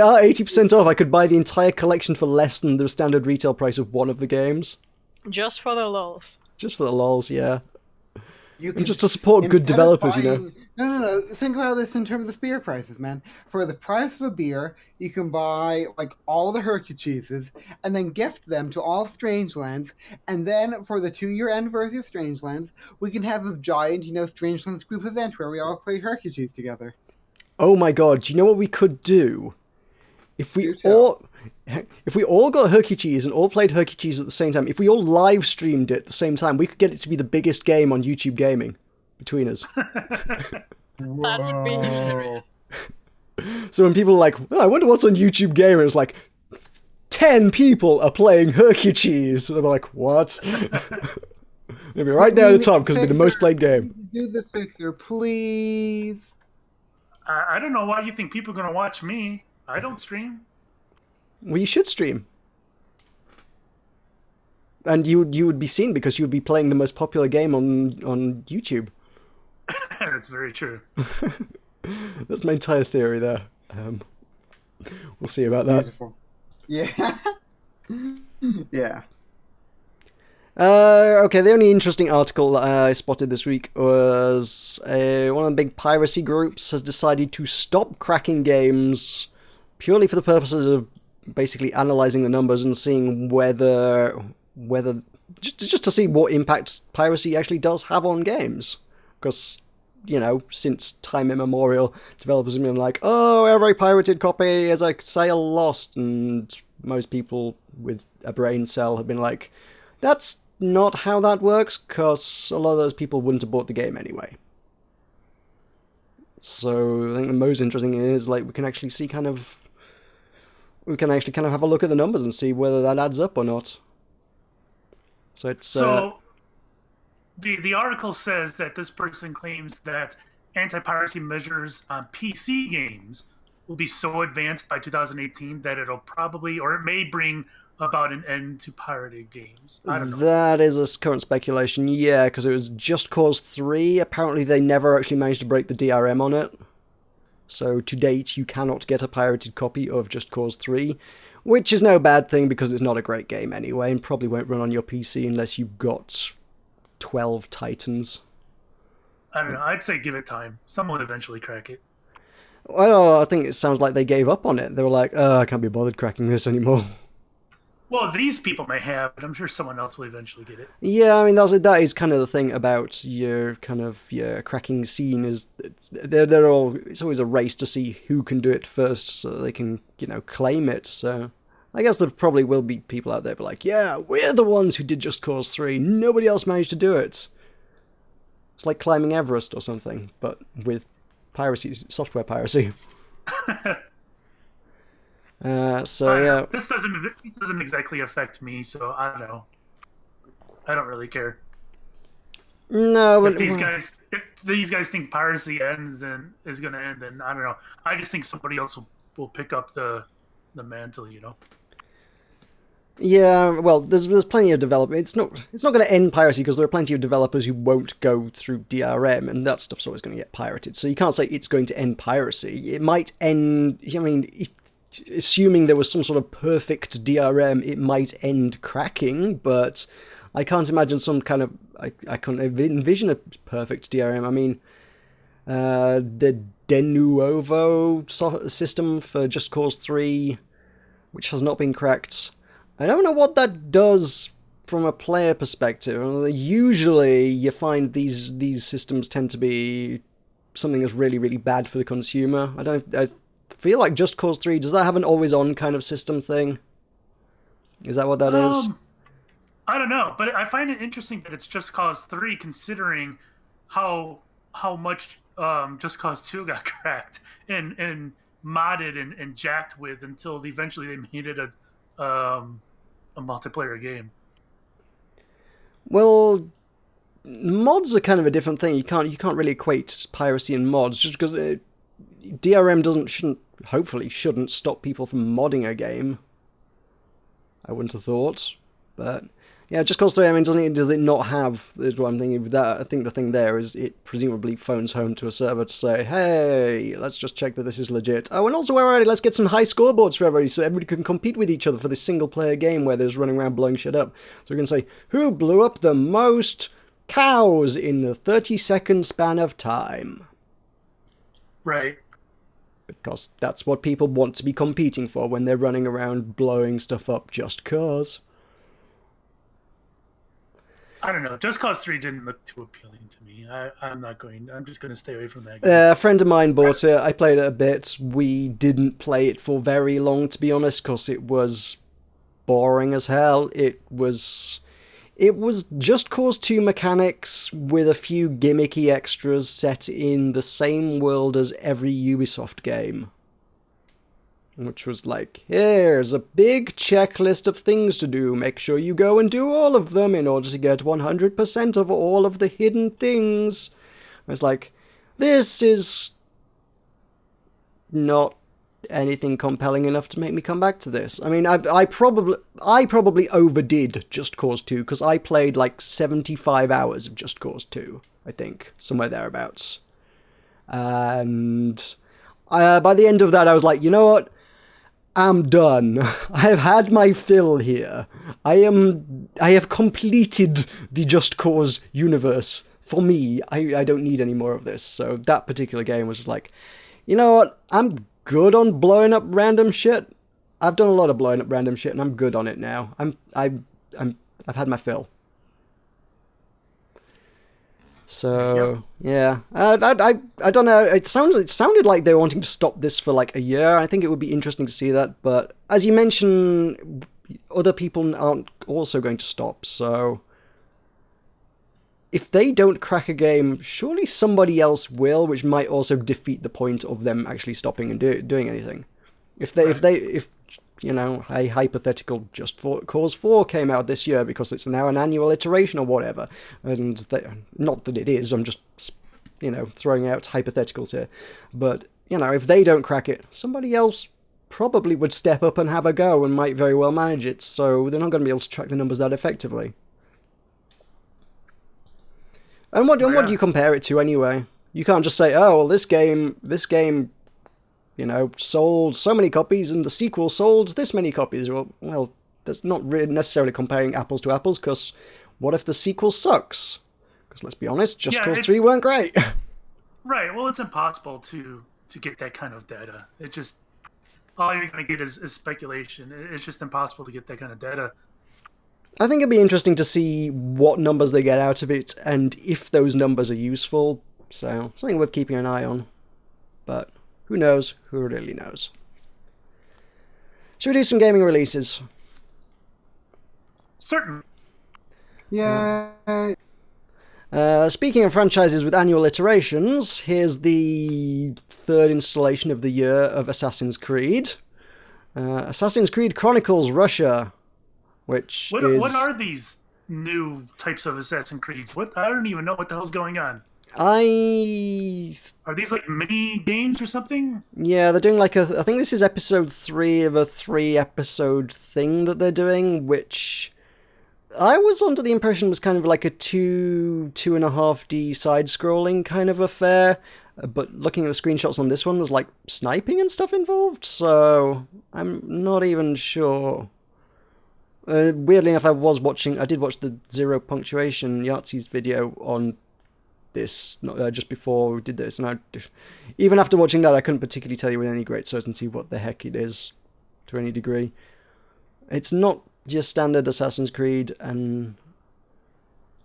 are 80% off. I could buy the entire collection for less than the standard retail price of one of the games. Just for the lols. Just for the lols, yeah. And just to support good developers, you know. No. Think about this in terms of beer prices, man. For the price of a beer, you can buy like all the Herky Cheeses and then gift them to all Strangelands. And then for the 2-year anniversary of Strangelands, we can have a giant, Strangelands group event where we all play Herky Cheese together. Oh my god! Do you know what we could do? If we all got Herky Cheese and all played Herky Cheese at the same time, if we all live streamed it at the same time, we could get it to be the biggest game on YouTube Gaming between us. That would be hilarious. So when people are like, oh, I wonder what's on YouTube Gamer, it's like 10 people are playing Hercules. So they're like, what? It'll be right there at the top because it'll be the most played game. Do the Fixxxer, please. I don't know why you think people are going to watch me. I don't stream. Well, you should stream. And you would be seen because you would be playing the most popular game on YouTube. That's very true. That's my entire theory there. We'll see about that. Beautiful. Yeah. Yeah. Okay, the only interesting article I spotted this week was one of the big piracy groups has decided to stop cracking games purely for the purposes of basically analysing the numbers and seeing whether just to see what impact piracy actually does have on games. Because, you know, since time immemorial, developers have been like, oh, every pirated copy is a sale lost, and most people with a brain cell have been like, that's not how that works, because a lot of those people wouldn't have bought the game anyway. So I think the most interesting is, like, we can actually kind of have a look at the numbers and see whether that adds up or not. So it's the article says that this person claims that anti-piracy measures on PC games will be so advanced by 2018 that it'll probably, or it may bring about an end to pirated games. I don't know. That is a current speculation, yeah, because it was Just Cause 3. Apparently they never actually managed to break the DRM on it. So to date, you cannot get a pirated copy of Just Cause 3, which is no bad thing because it's not a great game anyway, and probably won't run on your PC unless you've got 12 Titans. I don't know. I'd say give it time. Someone will eventually crack it. Well, I think it sounds like they gave up on it. They were like, oh, I can't be bothered cracking this anymore. Well, these people may have, but I'm sure someone else will eventually get it. Yeah, I mean, that is kind of the thing about your cracking scene is it's always a race to see who can do it first so they can, claim it. So I guess there probably will be people out there be like, yeah, we're the ones who did Just Cause 3. Nobody else managed to do it. It's like climbing Everest or something, but with piracy, software piracy. Yeah. This doesn't exactly affect me, so I don't know. I don't really care. No, but if these guys think piracy ends and is going to end, then I don't know. I just think somebody else will pick up the mantle, Yeah, well, there's plenty of developers. It's not going to end piracy because there are plenty of developers who won't go through DRM, and that stuff's always going to get pirated. So you can't say it's going to end piracy. It might end. I mean, assuming there was some sort of perfect DRM, it might end cracking, but I can't imagine some kind of. I can't envision a perfect DRM. I mean, the Denuovo system for Just Cause 3, which has not been cracked. I don't know what that does from a player perspective. Usually, you find these systems tend to be something that's really, really bad for the consumer. I feel like Just Cause 3, does that have an always-on kind of system thing? Is that what that is? I don't know, but I find it interesting that it's Just Cause 3, considering how much Just Cause 2 got cracked and modded and jacked with until eventually they made it a multiplayer game. Well, mods are kind of a different thing. You can't really equate piracy and mods just because DRM shouldn't stop people from modding a game. I wouldn't have thought, but yeah, Just Cause 3. I mean, does it not have? Is what I'm thinking. With that, I think the thing there is it presumably phones home to a server to say, "Hey, let's just check that this is legit." Oh, and also, alright, let's get some high scoreboards for everybody, so everybody can compete with each other for this single-player game where there's running around blowing shit up. So we can say, who blew up the most cows in the 30-second span of time? Right. Because that's what people want to be competing for when they're running around blowing stuff up just cause. I don't know. Just Cause 3 didn't look too appealing to me. I'm just going to stay away from that game. A friend of mine bought it. I played it a bit. We didn't play it for very long, to be honest, because it was boring as hell. It was Just Cause 2 mechanics with a few gimmicky extras set in the same world as every Ubisoft game. which was like, here's a big checklist of things to do. Make sure you go and do all of them in order to get 100% of all of the hidden things. I was like, this is not anything compelling enough to make me come back to this. I mean, I probably overdid Just Cause 2, because I played like 75 hours of Just Cause 2, I think, somewhere thereabouts. And by the end of that, I was like, you know what? I'm done. I have had my fill here. I have completed the Just Cause universe. For me, I don't need any more of this. So that particular game was just like, you know what? I'm good on blowing up random shit. I've done a lot of blowing up random shit, and I'm good on it now. I've had my fill. So yeah, I don't know. It sounded like they were wanting to stop this for like a year. I think it would be interesting to see that, but as you mentioned, other people aren't also going to stop. So if they don't crack a game, surely somebody else will, which might also defeat the point of them actually stopping and doing anything. If you know, a hypothetical Just Cause 4 came out this year because it's now an annual iteration or whatever, and not that it is, I'm just, you know, throwing out hypotheticals here, but, you know, if they don't crack it, somebody else probably would step up and have a go and might very well manage it, so they're not going to be able to track the numbers that effectively. And what do you compare it to anyway? You can't just say, oh, well, this game, you know, sold so many copies and the sequel sold this many copies. Well, that's not really necessarily comparing apples to apples, because what if the sequel sucks? Because let's be honest, Just Cause 3 weren't great. Right, well, it's impossible to get that kind of data. It just, all you're going to get is speculation. It's just impossible to get that kind of data. I think it'd be interesting to see what numbers they get out of it, and if those numbers are useful. So, something worth keeping an eye on. But who knows? Who really knows? Should we do some gaming releases? Certain. Yeah. Speaking of franchises with annual iterations, here's the third installation of the year of Assassin's Creed. Assassin's Creed Chronicles Russia, which is... What are these new types of Assassin's Creeds? I don't even know what the hell's going on. Are these like mini games or something? Yeah, they're doing like I think this is episode 3 of a 3-episode thing that they're doing, which I was under the impression was kind of like a 2.5D side-scrolling kind of affair. But looking at the screenshots on this one, there's like sniping and stuff involved, so I'm not even sure. Weirdly enough, I did watch the Zero Punctuation Yahtzee's video on this just before we did this, and even after watching that, I couldn't particularly tell you with any great certainty what the heck it is to any degree. It's not just standard Assassin's Creed, and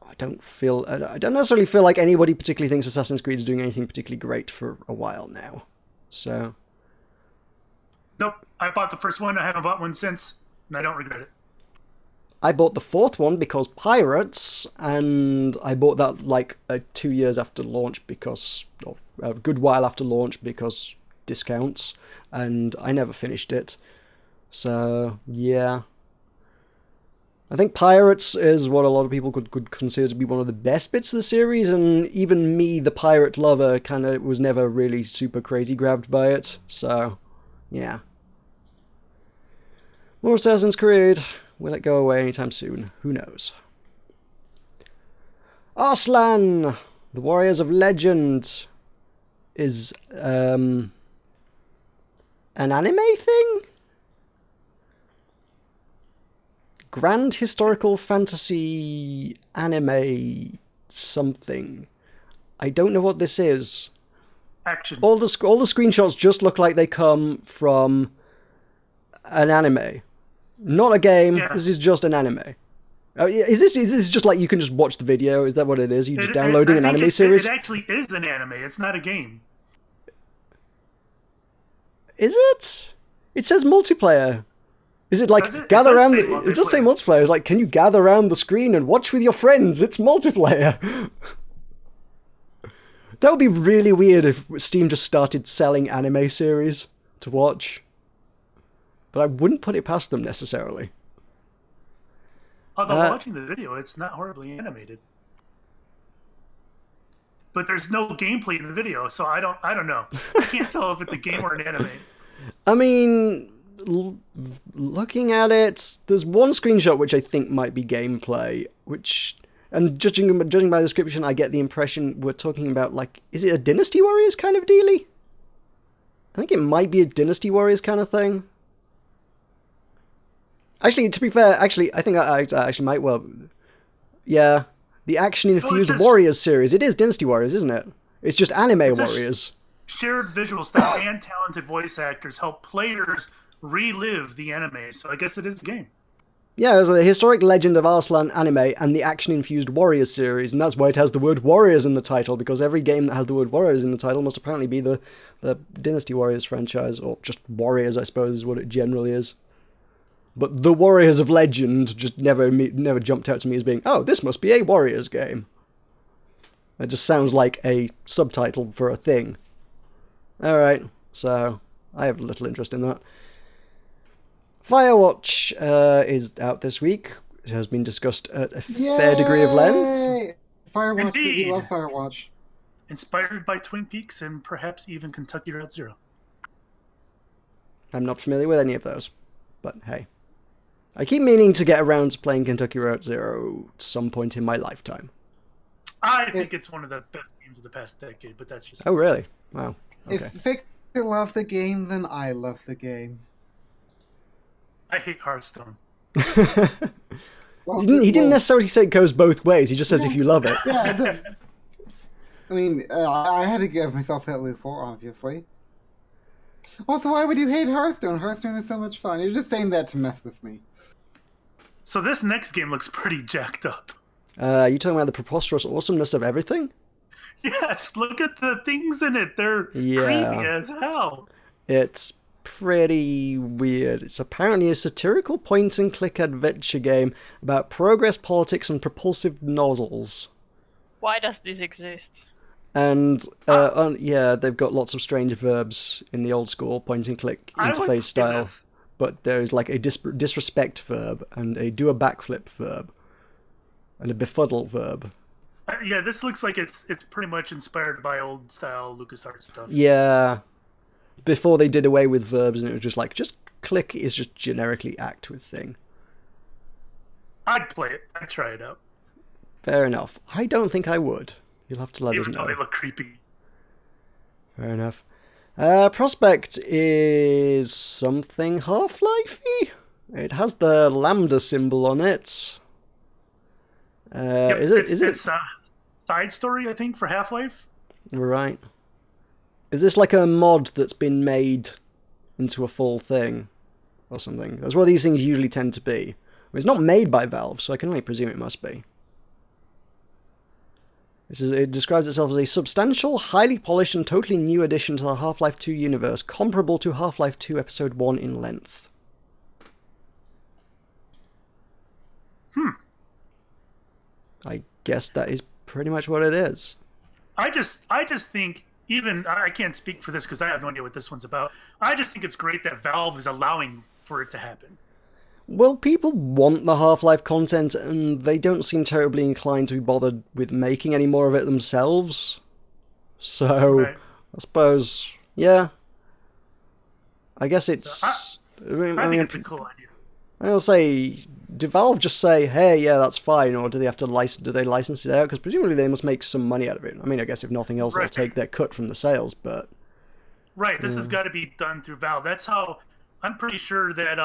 I don't necessarily feel like anybody particularly thinks Assassin's Creed is doing anything particularly great for a while now. So, nope. I bought the first one. I haven't bought one since, and I don't regret it. I bought the fourth one because pirates, and I bought that like 2 years after launch because, or a good while after launch because discounts, and I never finished it. So, yeah. I think Pirates is what a lot of people could consider to be one of the best bits of the series, and even me, the pirate lover, kind of was never really super crazy grabbed by it. So, yeah. More Assassin's Creed. Will it go away anytime soon? Who knows? Arslan! The Warriors of Legend is an anime thing? Grand historical fantasy anime something. I don't know what this is. Action. All the screenshots just look like they come from an anime. Not a game. Yeah. This is just an anime. Is this just like you can just watch the video? Is that what it is? You just downloading an anime series? It actually is an anime. It's not a game. Is it? It says multiplayer. Is it like gather around? It does say multiplayer. It's like, can you gather around the screen and watch with your friends? It's multiplayer. That would be really weird if Steam just started selling anime series to watch. but I wouldn't put it past them necessarily. Although watching the video, it's not horribly animated. But there's no gameplay in the video, so I don't know. I can't tell if it's a game or an anime. I mean, looking at it, there's one screenshot which I think might be gameplay, and judging by the description, I get the impression we're talking about, like, is it a Dynasty Warriors kind of dealie? I think it might be a Dynasty Warriors kind of thing. Actually, to be fair, I think I actually might well... Yeah, the action-infused Warriors series. It is Dynasty Warriors, isn't it? It's just anime Warriors. Shared visual style and talented voice actors help players relive the anime, so I guess it is a game. Yeah, it was the historic legend of Arslan anime and the action-infused Warriors series, and that's why it has the word Warriors in the title, because every game that has the word Warriors in the title must apparently be the Dynasty Warriors franchise, or just Warriors, I suppose, is what it generally is. But the Warriors of Legend just never jumped out to me as being, oh, this must be a Warriors game. It just sounds like a subtitle for a thing. Alright, so I have little interest in that. Firewatch is out this week. It has been discussed at a fair degree of length. Firewatch, Indeed. we love Firewatch. Inspired by Twin Peaks and perhaps even Kentucky Route Zero. I'm not familiar with any of those, but hey. I keep meaning to get around to playing Kentucky Route Zero at some point in my lifetime. I think it's one of the best games of the past decade, but that's just... Oh, really? Wow. Okay. If Fixxxer loves the game, then I love the game. I hate Hearthstone. Well, He didn't necessarily say it goes both ways. He just says if you love it. Yeah, I did. I mean, I had to give myself that loophole, obviously. Also, why would you hate Hearthstone? Hearthstone is so much fun. You're just saying that to mess with me. So this next game looks pretty jacked up. You talking about the preposterous awesomeness of everything? Yes, look at the things in it. They're creepy as hell. It's pretty weird. It's apparently a satirical point-and-click adventure game about progress, politics, and propulsive nozzles. Why does this exist? And, they've got lots of strange verbs in the old-school point-and-click interface style. But there's like a disrespect verb, and a do a backflip verb, and a befuddle verb. Yeah, this looks like it's pretty much inspired by old-style LucasArts stuff. Yeah. Before they did away with verbs, and it was just like, just click is just generically act with thing. I'd play it. I'd try it out. Fair enough. I don't think I would. You'll have to let us know. They look creepy. Fair enough. Prospect is something Half-Life-y. It has the lambda symbol on it. Is it? It's a side story, I think, for Half-Life. Right. Is this like a mod that's been made into a full thing? Or something? That's what these things usually tend to be. It's not made by Valve, so I can only presume it must be. It describes itself as a substantial, highly polished, and totally new addition to the Half-Life 2 universe, comparable to Half-Life 2 Episode 1 in length. I guess that is pretty much what it is. I just think, even I can't speak for this because I have no idea what this one's about. I just think it's great that Valve is allowing for it to happen. Well, people want the Half-Life content, and they don't seem terribly inclined to be bothered with making any more of it themselves. So, Right. I suppose, yeah. I guess it's... I think it's a cool idea. I'll say, do Valve just say, hey, yeah, that's fine, or do they have to license it out? Because presumably they must make some money out of it. I mean, I guess if nothing else, they'll take their cut from the sales, but... Right, this has got to be done through Valve. That's how... I'm pretty sure that,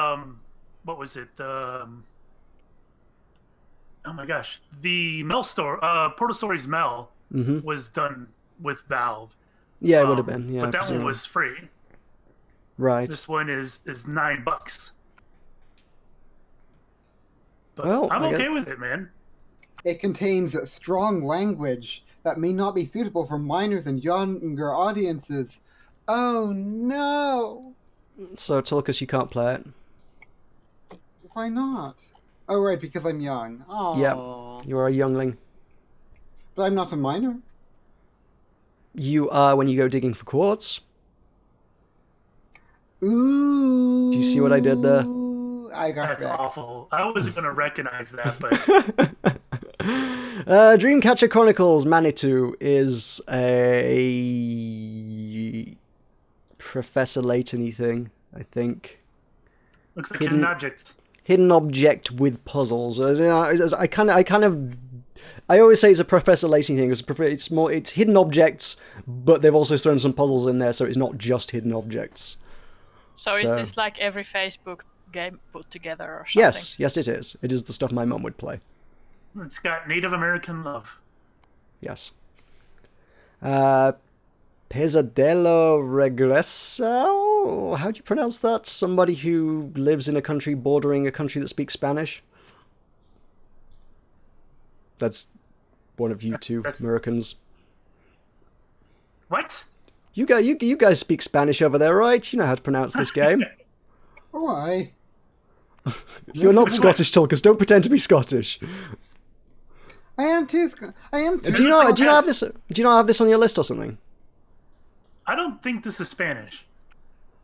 what was it? Oh my gosh. The Mel store, Portal Stories Mel was done with Valve. Yeah, it would have been, yeah. But that presumably. one was free. Right. This one is $9. But Well, I'm I okay guess- with it, man. It contains strong language that may not be suitable for minors and younger audiences. Oh no! So, Tulkas, you can't play it. Why not? Oh, right, because I'm young. Oh. Yeah, you are a youngling. But I'm not a minor. You are when you go digging for quartz. Ooh. Do you see what I did there? Ooh, I got That's wrecked. awful. I wasn't going to recognize that, but Dreamcatcher Chronicles Manitou is a Professor Layton-y thing, I think. looks like hidden objects. Hidden object with puzzles. I always say it's a Professor Layton thing. It's hidden objects, but they've also thrown some puzzles in there, so it's not just hidden objects. So is this like every Facebook game put together or something? Yes, it is. It is the stuff my mum would play. It's got Native American love. Yes. Pesadelo Regreso? How do you pronounce that? Somebody who lives in a country bordering a country that speaks Spanish? That's one of you two Americans. What? You guys speak Spanish over there, right? You know how to pronounce this game. Why? You're not Scottish, Tulkas. Don't pretend to be Scottish. I am too. Do you not have this? Do you not have this on your list or something? I don't think this is Spanish.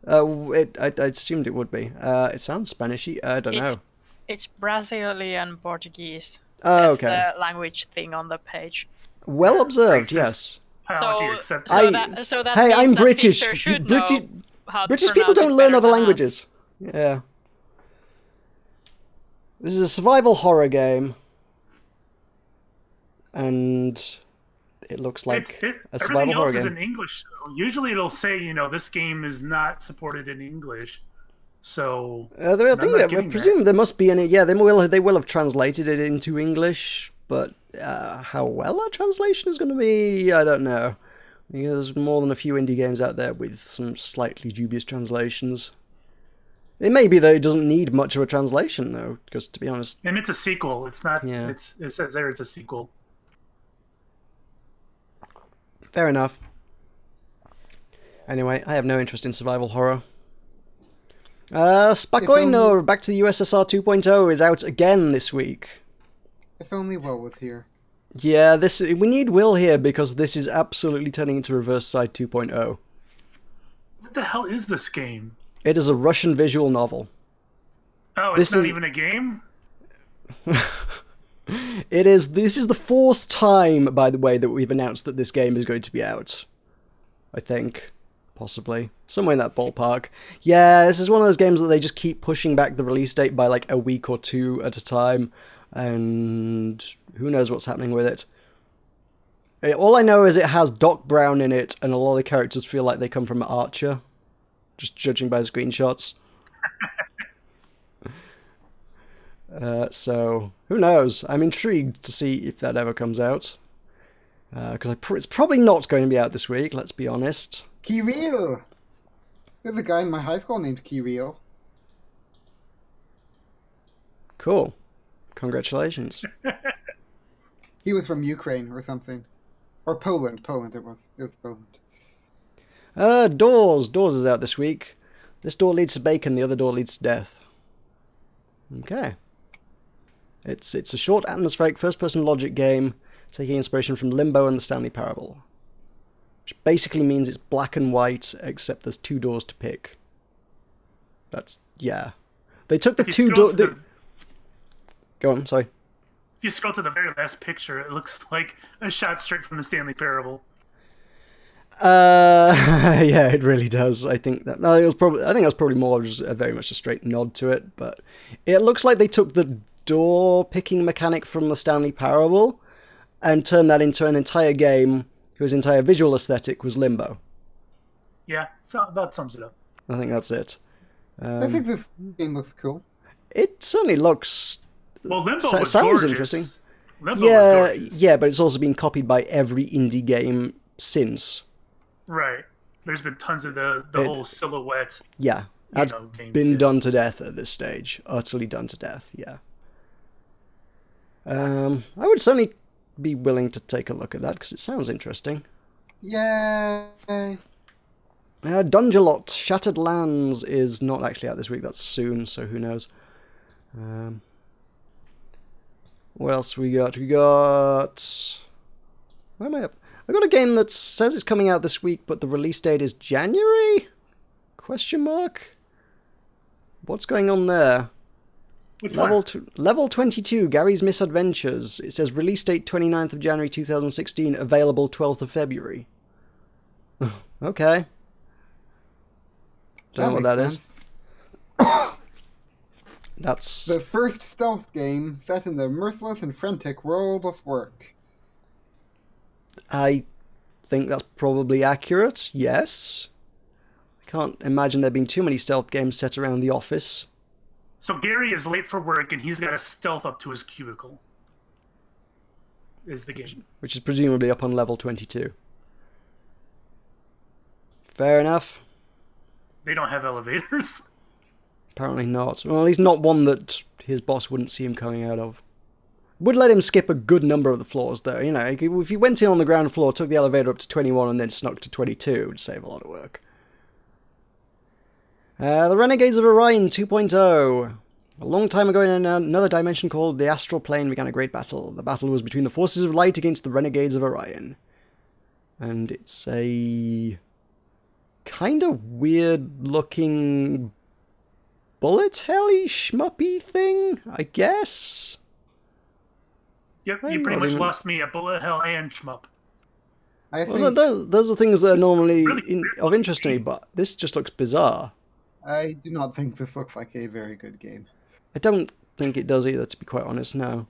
I assumed it would be. It sounds Spanishy. I don't know. It's Brazilian Portuguese. Oh, says okay. The language thing on the page. Well observed. Racist. Yes. How do you accept So that? that Hey, means I'm that British. Fixxxer should British know how to British people pronounce don't it learn better other than us. languages. Yeah. This is a survival horror game. And it looks like a survival everything horror else is game. in English. Though. Usually it'll say, this game is not supported in English. So I presume there must be any. Yeah, they will have translated it into English, but how well that translation is going to be, I don't know. There's more than a few indie games out there with some slightly dubious translations. It may be that it doesn't need much of a translation, though, because to be honest, and it's a sequel. It's not. Yeah. It says there it's a sequel. fair enough. Anyway, I have no interest in survival horror. Spokojno, Back to the USSR 2.0 is out again this week. If only Will was here. Yeah, we need Will here because this is absolutely turning into Reverse Side 2.0. What the hell is this game? It is a Russian visual novel. Oh, it's not even a game? This is the fourth time, by the way, that we've announced that this game is going to be out. I think. Possibly. Somewhere in that ballpark. Yeah, this is one of those games that they just keep pushing back the release date by like a week or two at a time. And who knows what's happening with it. All I know is it has Doc Brown in it, and a lot of the characters feel like they come from Archer. Just judging by the screenshots. So, who knows? I'm intrigued to see if that ever comes out. Because it's probably not going to be out this week, let's be honest. Kirill! There's a guy in my high school named Kirill. Cool. Congratulations. He was from Ukraine or something. Or Poland. Poland it was. It was Poland. Doors. Doors is out this week. This door leads to bacon, the other door leads to death. Okay. It's a short atmospheric first-person logic game taking inspiration from Limbo and the Stanley Parable. Which basically means it's black and white, except there's two doors to pick. Yeah. They took the two doors... Go on, sorry. If you scroll to the very last picture, it looks like a shot straight from the Stanley Parable. Yeah, it really does. I think that's probably more just very much a straight nod to it, but it looks like they took the door picking mechanic from the Stanley Parable and turned that into an entire game whose entire visual aesthetic was Limbo. Yeah, so that sums it up. I think that's it. I think this game looks cool. It certainly looks... Well, Limbo was sounds gorgeous. interesting. Limbo was gorgeous. Yeah, but it's also been copied by every indie game since. Right. There's been tons of the whole silhouette. Yeah, that's been done to death at this stage. Utterly done to death, yeah. I would certainly be willing to take a look at that, because it sounds interesting. Yay! Dungelot, Shattered Lands is not actually out this week, that's soon, so who knows. What else we got? We got... Where am I up? I got a game that says it's coming out this week, but the release date is January? Question mark? What's going on there? Which Level one? level 22, Gary's Misadventures. It says release date 29th of January 2016, available 12th of February. Okay. Don't know what that is. That's... The first stealth game set in the merciless and frantic world of work. I think that's probably accurate, yes. I can't imagine there being too many stealth games set around the office. So Gary is late for work, and he's got to stealth up to his cubicle. Is the game. Which is presumably up on level 22. Fair enough. They don't have elevators. Apparently not. Well, at least not one that his boss wouldn't see him coming out of. Would let him skip a good number of the floors, though. You know, if he went in on the ground floor, took the elevator up to 21, and then snuck to 22, it would save a lot of work. The Renegades of Orion 2.0. A long time ago in another dimension called the Astral Plane began a great battle. The battle was between the forces of light against the Renegades of Orion. And it's a kind of weird-looking bullet hell-y shmuppy thing, I guess? Yep, you pretty much lost me at bullet hell and shmup. I think Well, those are things that are normally really of interest to me, but this just looks bizarre. I do not think this looks like a very good game. I don't think it does either, to be quite honest, no.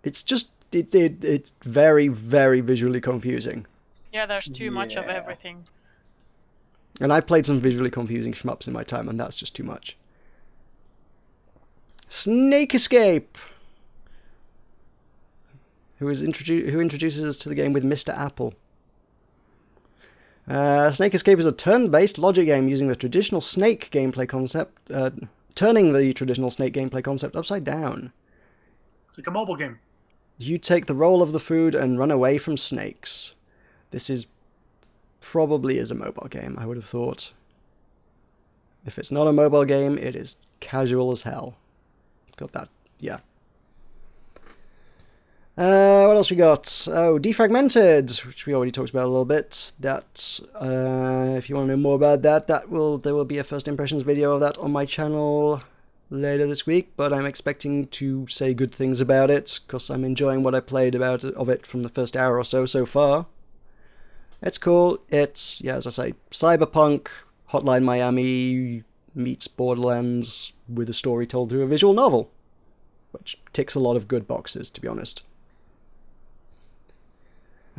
It's just, it's very, very visually confusing. Yeah, there's too much of Yeah. everything. And I played some visually confusing shmups in my time, and that's just too much. Snake Escape! Who introduces us to the game with Mr. Apple. Snake Escape is a turn-based logic game using the traditional Snake gameplay concept, turning the traditional Snake gameplay concept upside down. It's like a mobile game. You take the role of the food and run away from snakes. This is probably is a mobile game, I would have thought. If it's not a mobile game, it is casual as hell. Got that, yeah. What else we got? Oh, Defragmented, which we already talked about a little bit. That, if you want to know more about that, there will be a first impressions video of that on my channel later this week, but I'm expecting to say good things about it, because I'm enjoying what I played of it from the first hour or so far. It's cool. It's, yeah, as I say, cyberpunk, Hotline Miami meets Borderlands with a story told through a visual novel, which ticks a lot of good boxes, to be honest.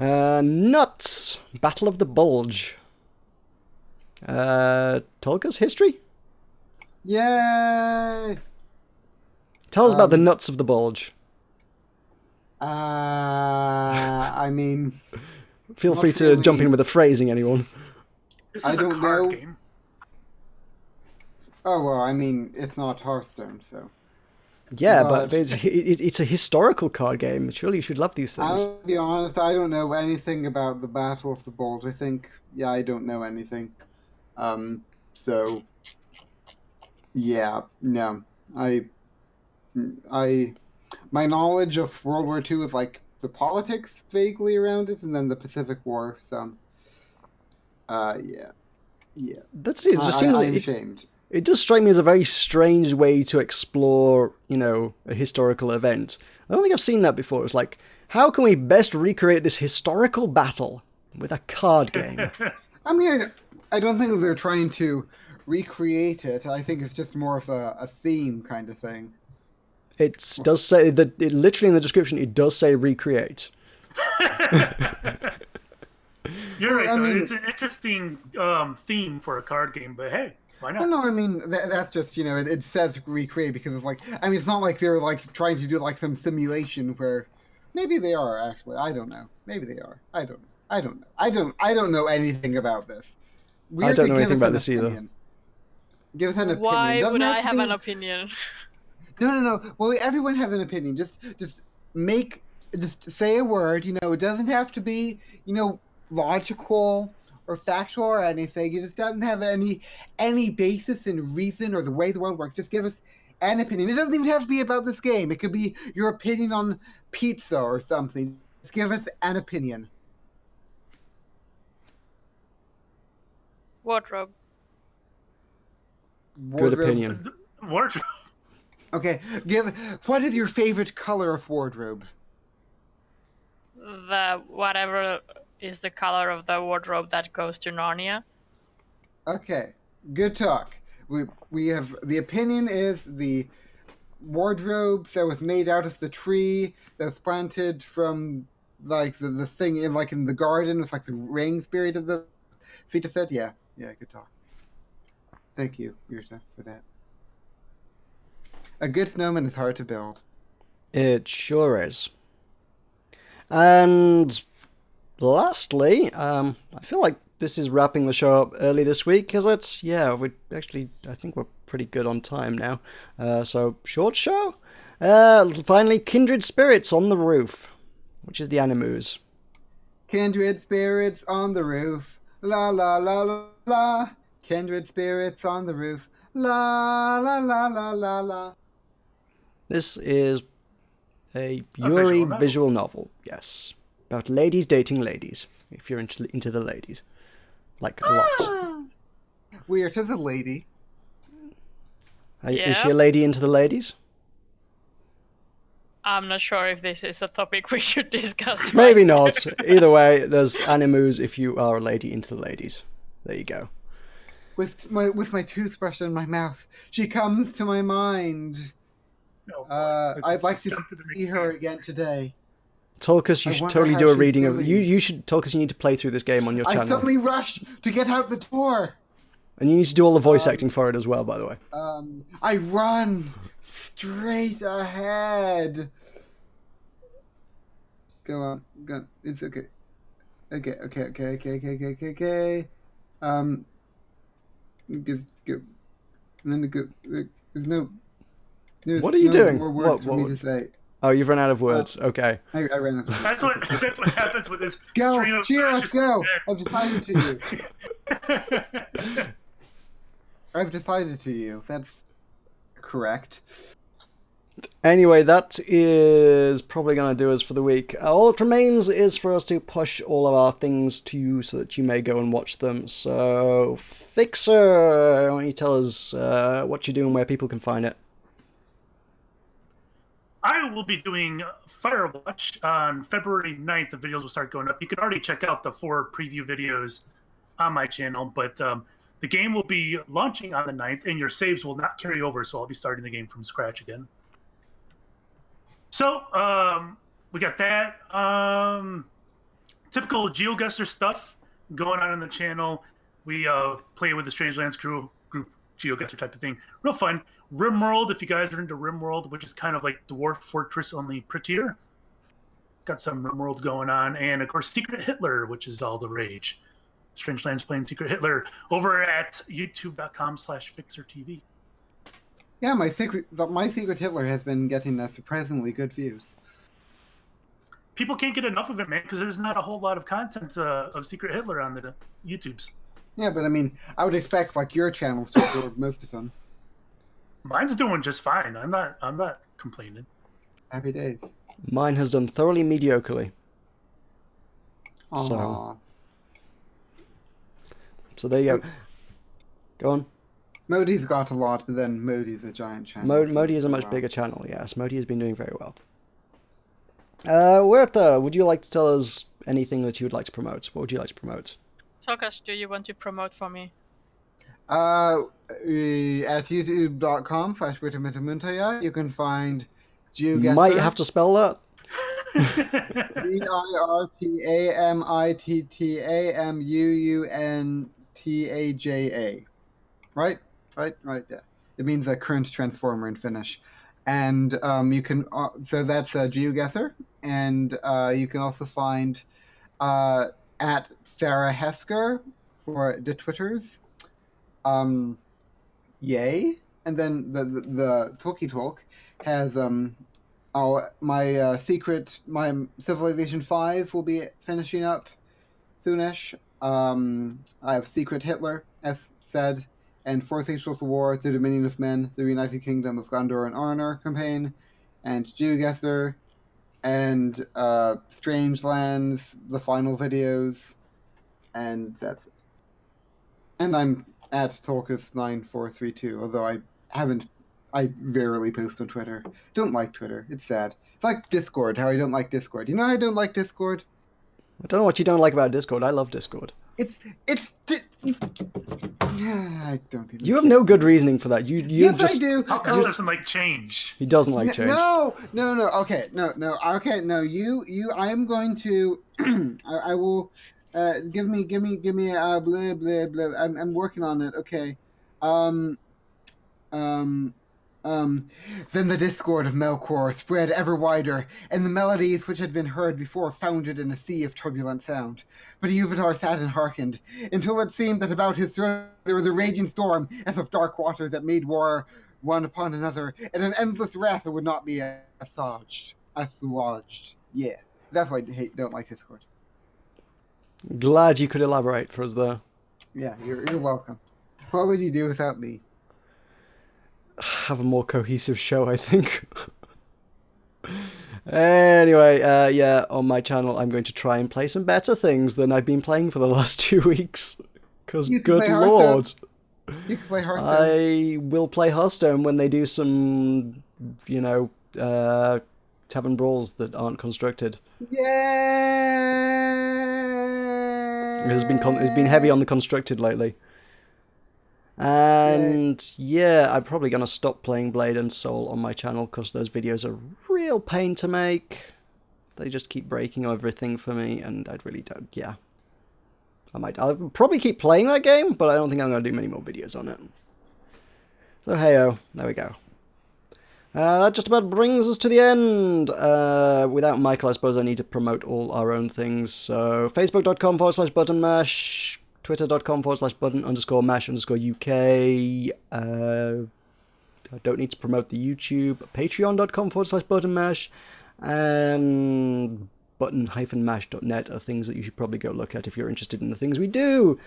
Nuts! Battle of the Bulge. Tulkas history? Yay! Tell us about the nuts of the bulge. I mean, Feel not free to really. jump in with the phrasing, anyone. This I is a don't card know. game. oh well, I mean, it's not Hearthstone, so. Yeah, But- but it's a historical card game. Surely you should love these things. I'll be honest, I don't know anything about the Battle of the Bulge. I think, yeah, I don't know anything. So, yeah, no. My knowledge of World War II is like the politics vaguely around it, and then the Pacific War, so. Yeah. That's it. It just seems I'm like ashamed. it does strike me as a very strange way to explore, a historical event. I don't think I've seen that before. It's like, how can we best recreate this historical battle with a card game? I mean, I don't think they're trying to recreate it. I think it's just more of a theme kind of thing. It does say that, literally in the description, it does say recreate. You're right, I though. mean- It's an interesting theme for a card game, but hey, why Well, not? no, I mean that's just it says recreate because it's like I mean it's not like they're like trying to do like some simulation where maybe they are actually I don't know maybe they are I don't know I don't know anything about this. We I are don't to know give anything us about an this either. opinion. Give us an opinion. Why Doesn't would I to have be- an opinion? No. Well, everyone has an opinion. Just say a word. It doesn't have to be logical or factual or anything. It just doesn't have any basis in reason or the way the world works. Just give us an opinion. It doesn't even have to be about this game. It could be your opinion on pizza or something. Just give us an opinion. Wardrobe. Good Wardrobe- opinion. Wardrobe. Okay, what is your favorite color of wardrobe? The whatever is the color of the wardrobe that goes to Narnia. Okay, good talk. We have the opinion is the wardrobe that was made out of the tree that was planted from like the thing in the garden with like the rings buried at the feet of it. Yeah, good talk. Thank you, Virta, for that. A good snowman is hard to build. It sure is. And lastly, I feel like this is wrapping the show up early this week because I think we're pretty good on time now. So short show. Finally, Kindred Spirits on the Roof, which is the Animus. Kindred spirits on the roof, la la la la la. Kindred spirits on the roof, la la la la la la. This is a Yuri visual novel, yes. About ladies dating ladies, if you're into the ladies. Like, a lot. Weird as a lady. Is she a lady into the ladies? I'm not sure if this is a topic we should discuss. Maybe not. Either way, there's Animus if you are a lady into the ladies. There you go. With my toothbrush in my mouth, she comes to my mind. I'd like to see her again today. Tulkas, you should totally do a reading of you should Tulkas, you need to play through this game on your channel. I suddenly rushed to get out the door. And you need to do all the voice acting for it as well, by the way. I run straight ahead. Go on. It's okay. Okay. Just go. And then there's no. What are you doing? More words for me to say. Oh, you've run out of words. Okay. I ran out of words. That's what happens with this go, stream of Cheers, go! I've decided to you. I've decided to you. That's correct. Anyway, that is probably going to do us for the week. All that remains is for us to push all of our things to you so that you may go and watch them. So, Fixxxer, why don't you tell us what you're doing, where people can find it? I will be doing Firewatch on February 9th. The videos will start going up. You can already check out the 4 preview videos on my channel, but the game will be launching on the 9th, and your saves will not carry over, so I'll be starting the game from scratch again. So, we got that. Typical GeoGuessr stuff going on the channel. We play with the Strangelands group GeoGuessr type of thing. Real fun. RimWorld, if you guys are into RimWorld, which is kind of like Dwarf Fortress, only prettier. Got some RimWorld going on. And, of course, Secret Hitler, which is all the rage. Strangelands playing Secret Hitler over at youtube.com/FixxerTV. Yeah, my secret Hitler has been getting surprisingly good views. People can't get enough of it, man, because there's not a whole lot of content of Secret Hitler on the YouTubes. Yeah, but I mean, I would expect like your channels to absorb most of them. Mine's doing just fine. I'm not complaining. Happy days. Mine has done thoroughly mediocrely. Aww. So there you go. Go on. Modi's got a lot, but then Modi's a giant channel. Modi is a much bigger channel, yes. Modi has been doing very well. Virta, would you like to tell us anything that you would like to promote? What would you like to promote? Tulkas, do you want to promote for me? At youtube.com/Virtamittamuuntaja, you can find You might have to spell that. Virtamittamuuntaja. Right, yeah. It means a current transformer in Finnish. And you can, so that's GeoGuessr. And you can also find at Sarah Hesker for the Twitters. Yay. And then the Talkie Talk has my Civilization 5 will be finishing up soonish. I have Secret Hitler, as said, and Fourth Age Total War, The Dominion of Men, The United Kingdom of Gondor and Arnor campaign, and GeoGuessr, and Strangelands, the final videos, and that's it. And I'm at Tulkas9432, although I haven't I rarely post on Twitter. Don't like Twitter. It's sad. It's like Discord, how I don't like Discord. You know how I don't like Discord? I don't know what you don't like about Discord. I love Discord. I don't even You have no good reasoning for that. Yes, just... I do. Tulkas doesn't like change. He doesn't like change. No. Okay, no. Okay, no. You. I am going to. I will. Give me. Blah blah blah. I'm working on it. Okay. Then the discord of Melkor spread ever wider, and the melodies which had been heard before foundered in a sea of turbulent sound. But Iluvatar sat and hearkened, until it seemed that about his throne there was a raging storm, as of dark waters that made war one upon another, and an endless wrath that would not be assuaged. Yeah, that's why I don't like Discord. Glad you could elaborate for us there. Yeah, you're welcome. What would you do without me? Have a more cohesive show, I think. Anyway, yeah, on my channel I'm going to try and play some better things than I've been playing for the last 2 weeks. Because good lord. You can play Hearthstone. I will play Hearthstone when they do some, you know, tavern brawls that aren't constructed. Yeah. It's been heavy on the constructed lately. And yeah, I'm probably going to stop playing Blade and Soul on my channel because those videos are real pain to make. They just keep breaking everything for me, and I really don't, yeah. I'll probably keep playing that game, but I don't think I'm going to do many more videos on it. So hey-oh, there we go. That just about brings us to the end. Without Michael, I suppose I need to promote all our own things. So facebook.com/buttonmash, twitter.com/button_mash_UK. I don't need to promote the YouTube. patreon.com/buttonmash. And button-mash.net are things that you should probably go look at if you're interested in the things we do.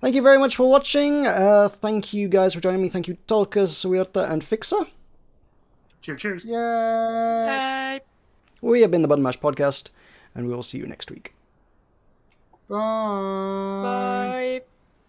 Thank you very much for watching. Thank you guys for joining me. Thank you, Tulkas, Virta, and Fixxxer. Cheers. Yay. Bye. We have been the Button Mash Podcast, and we will see you next week. Bye.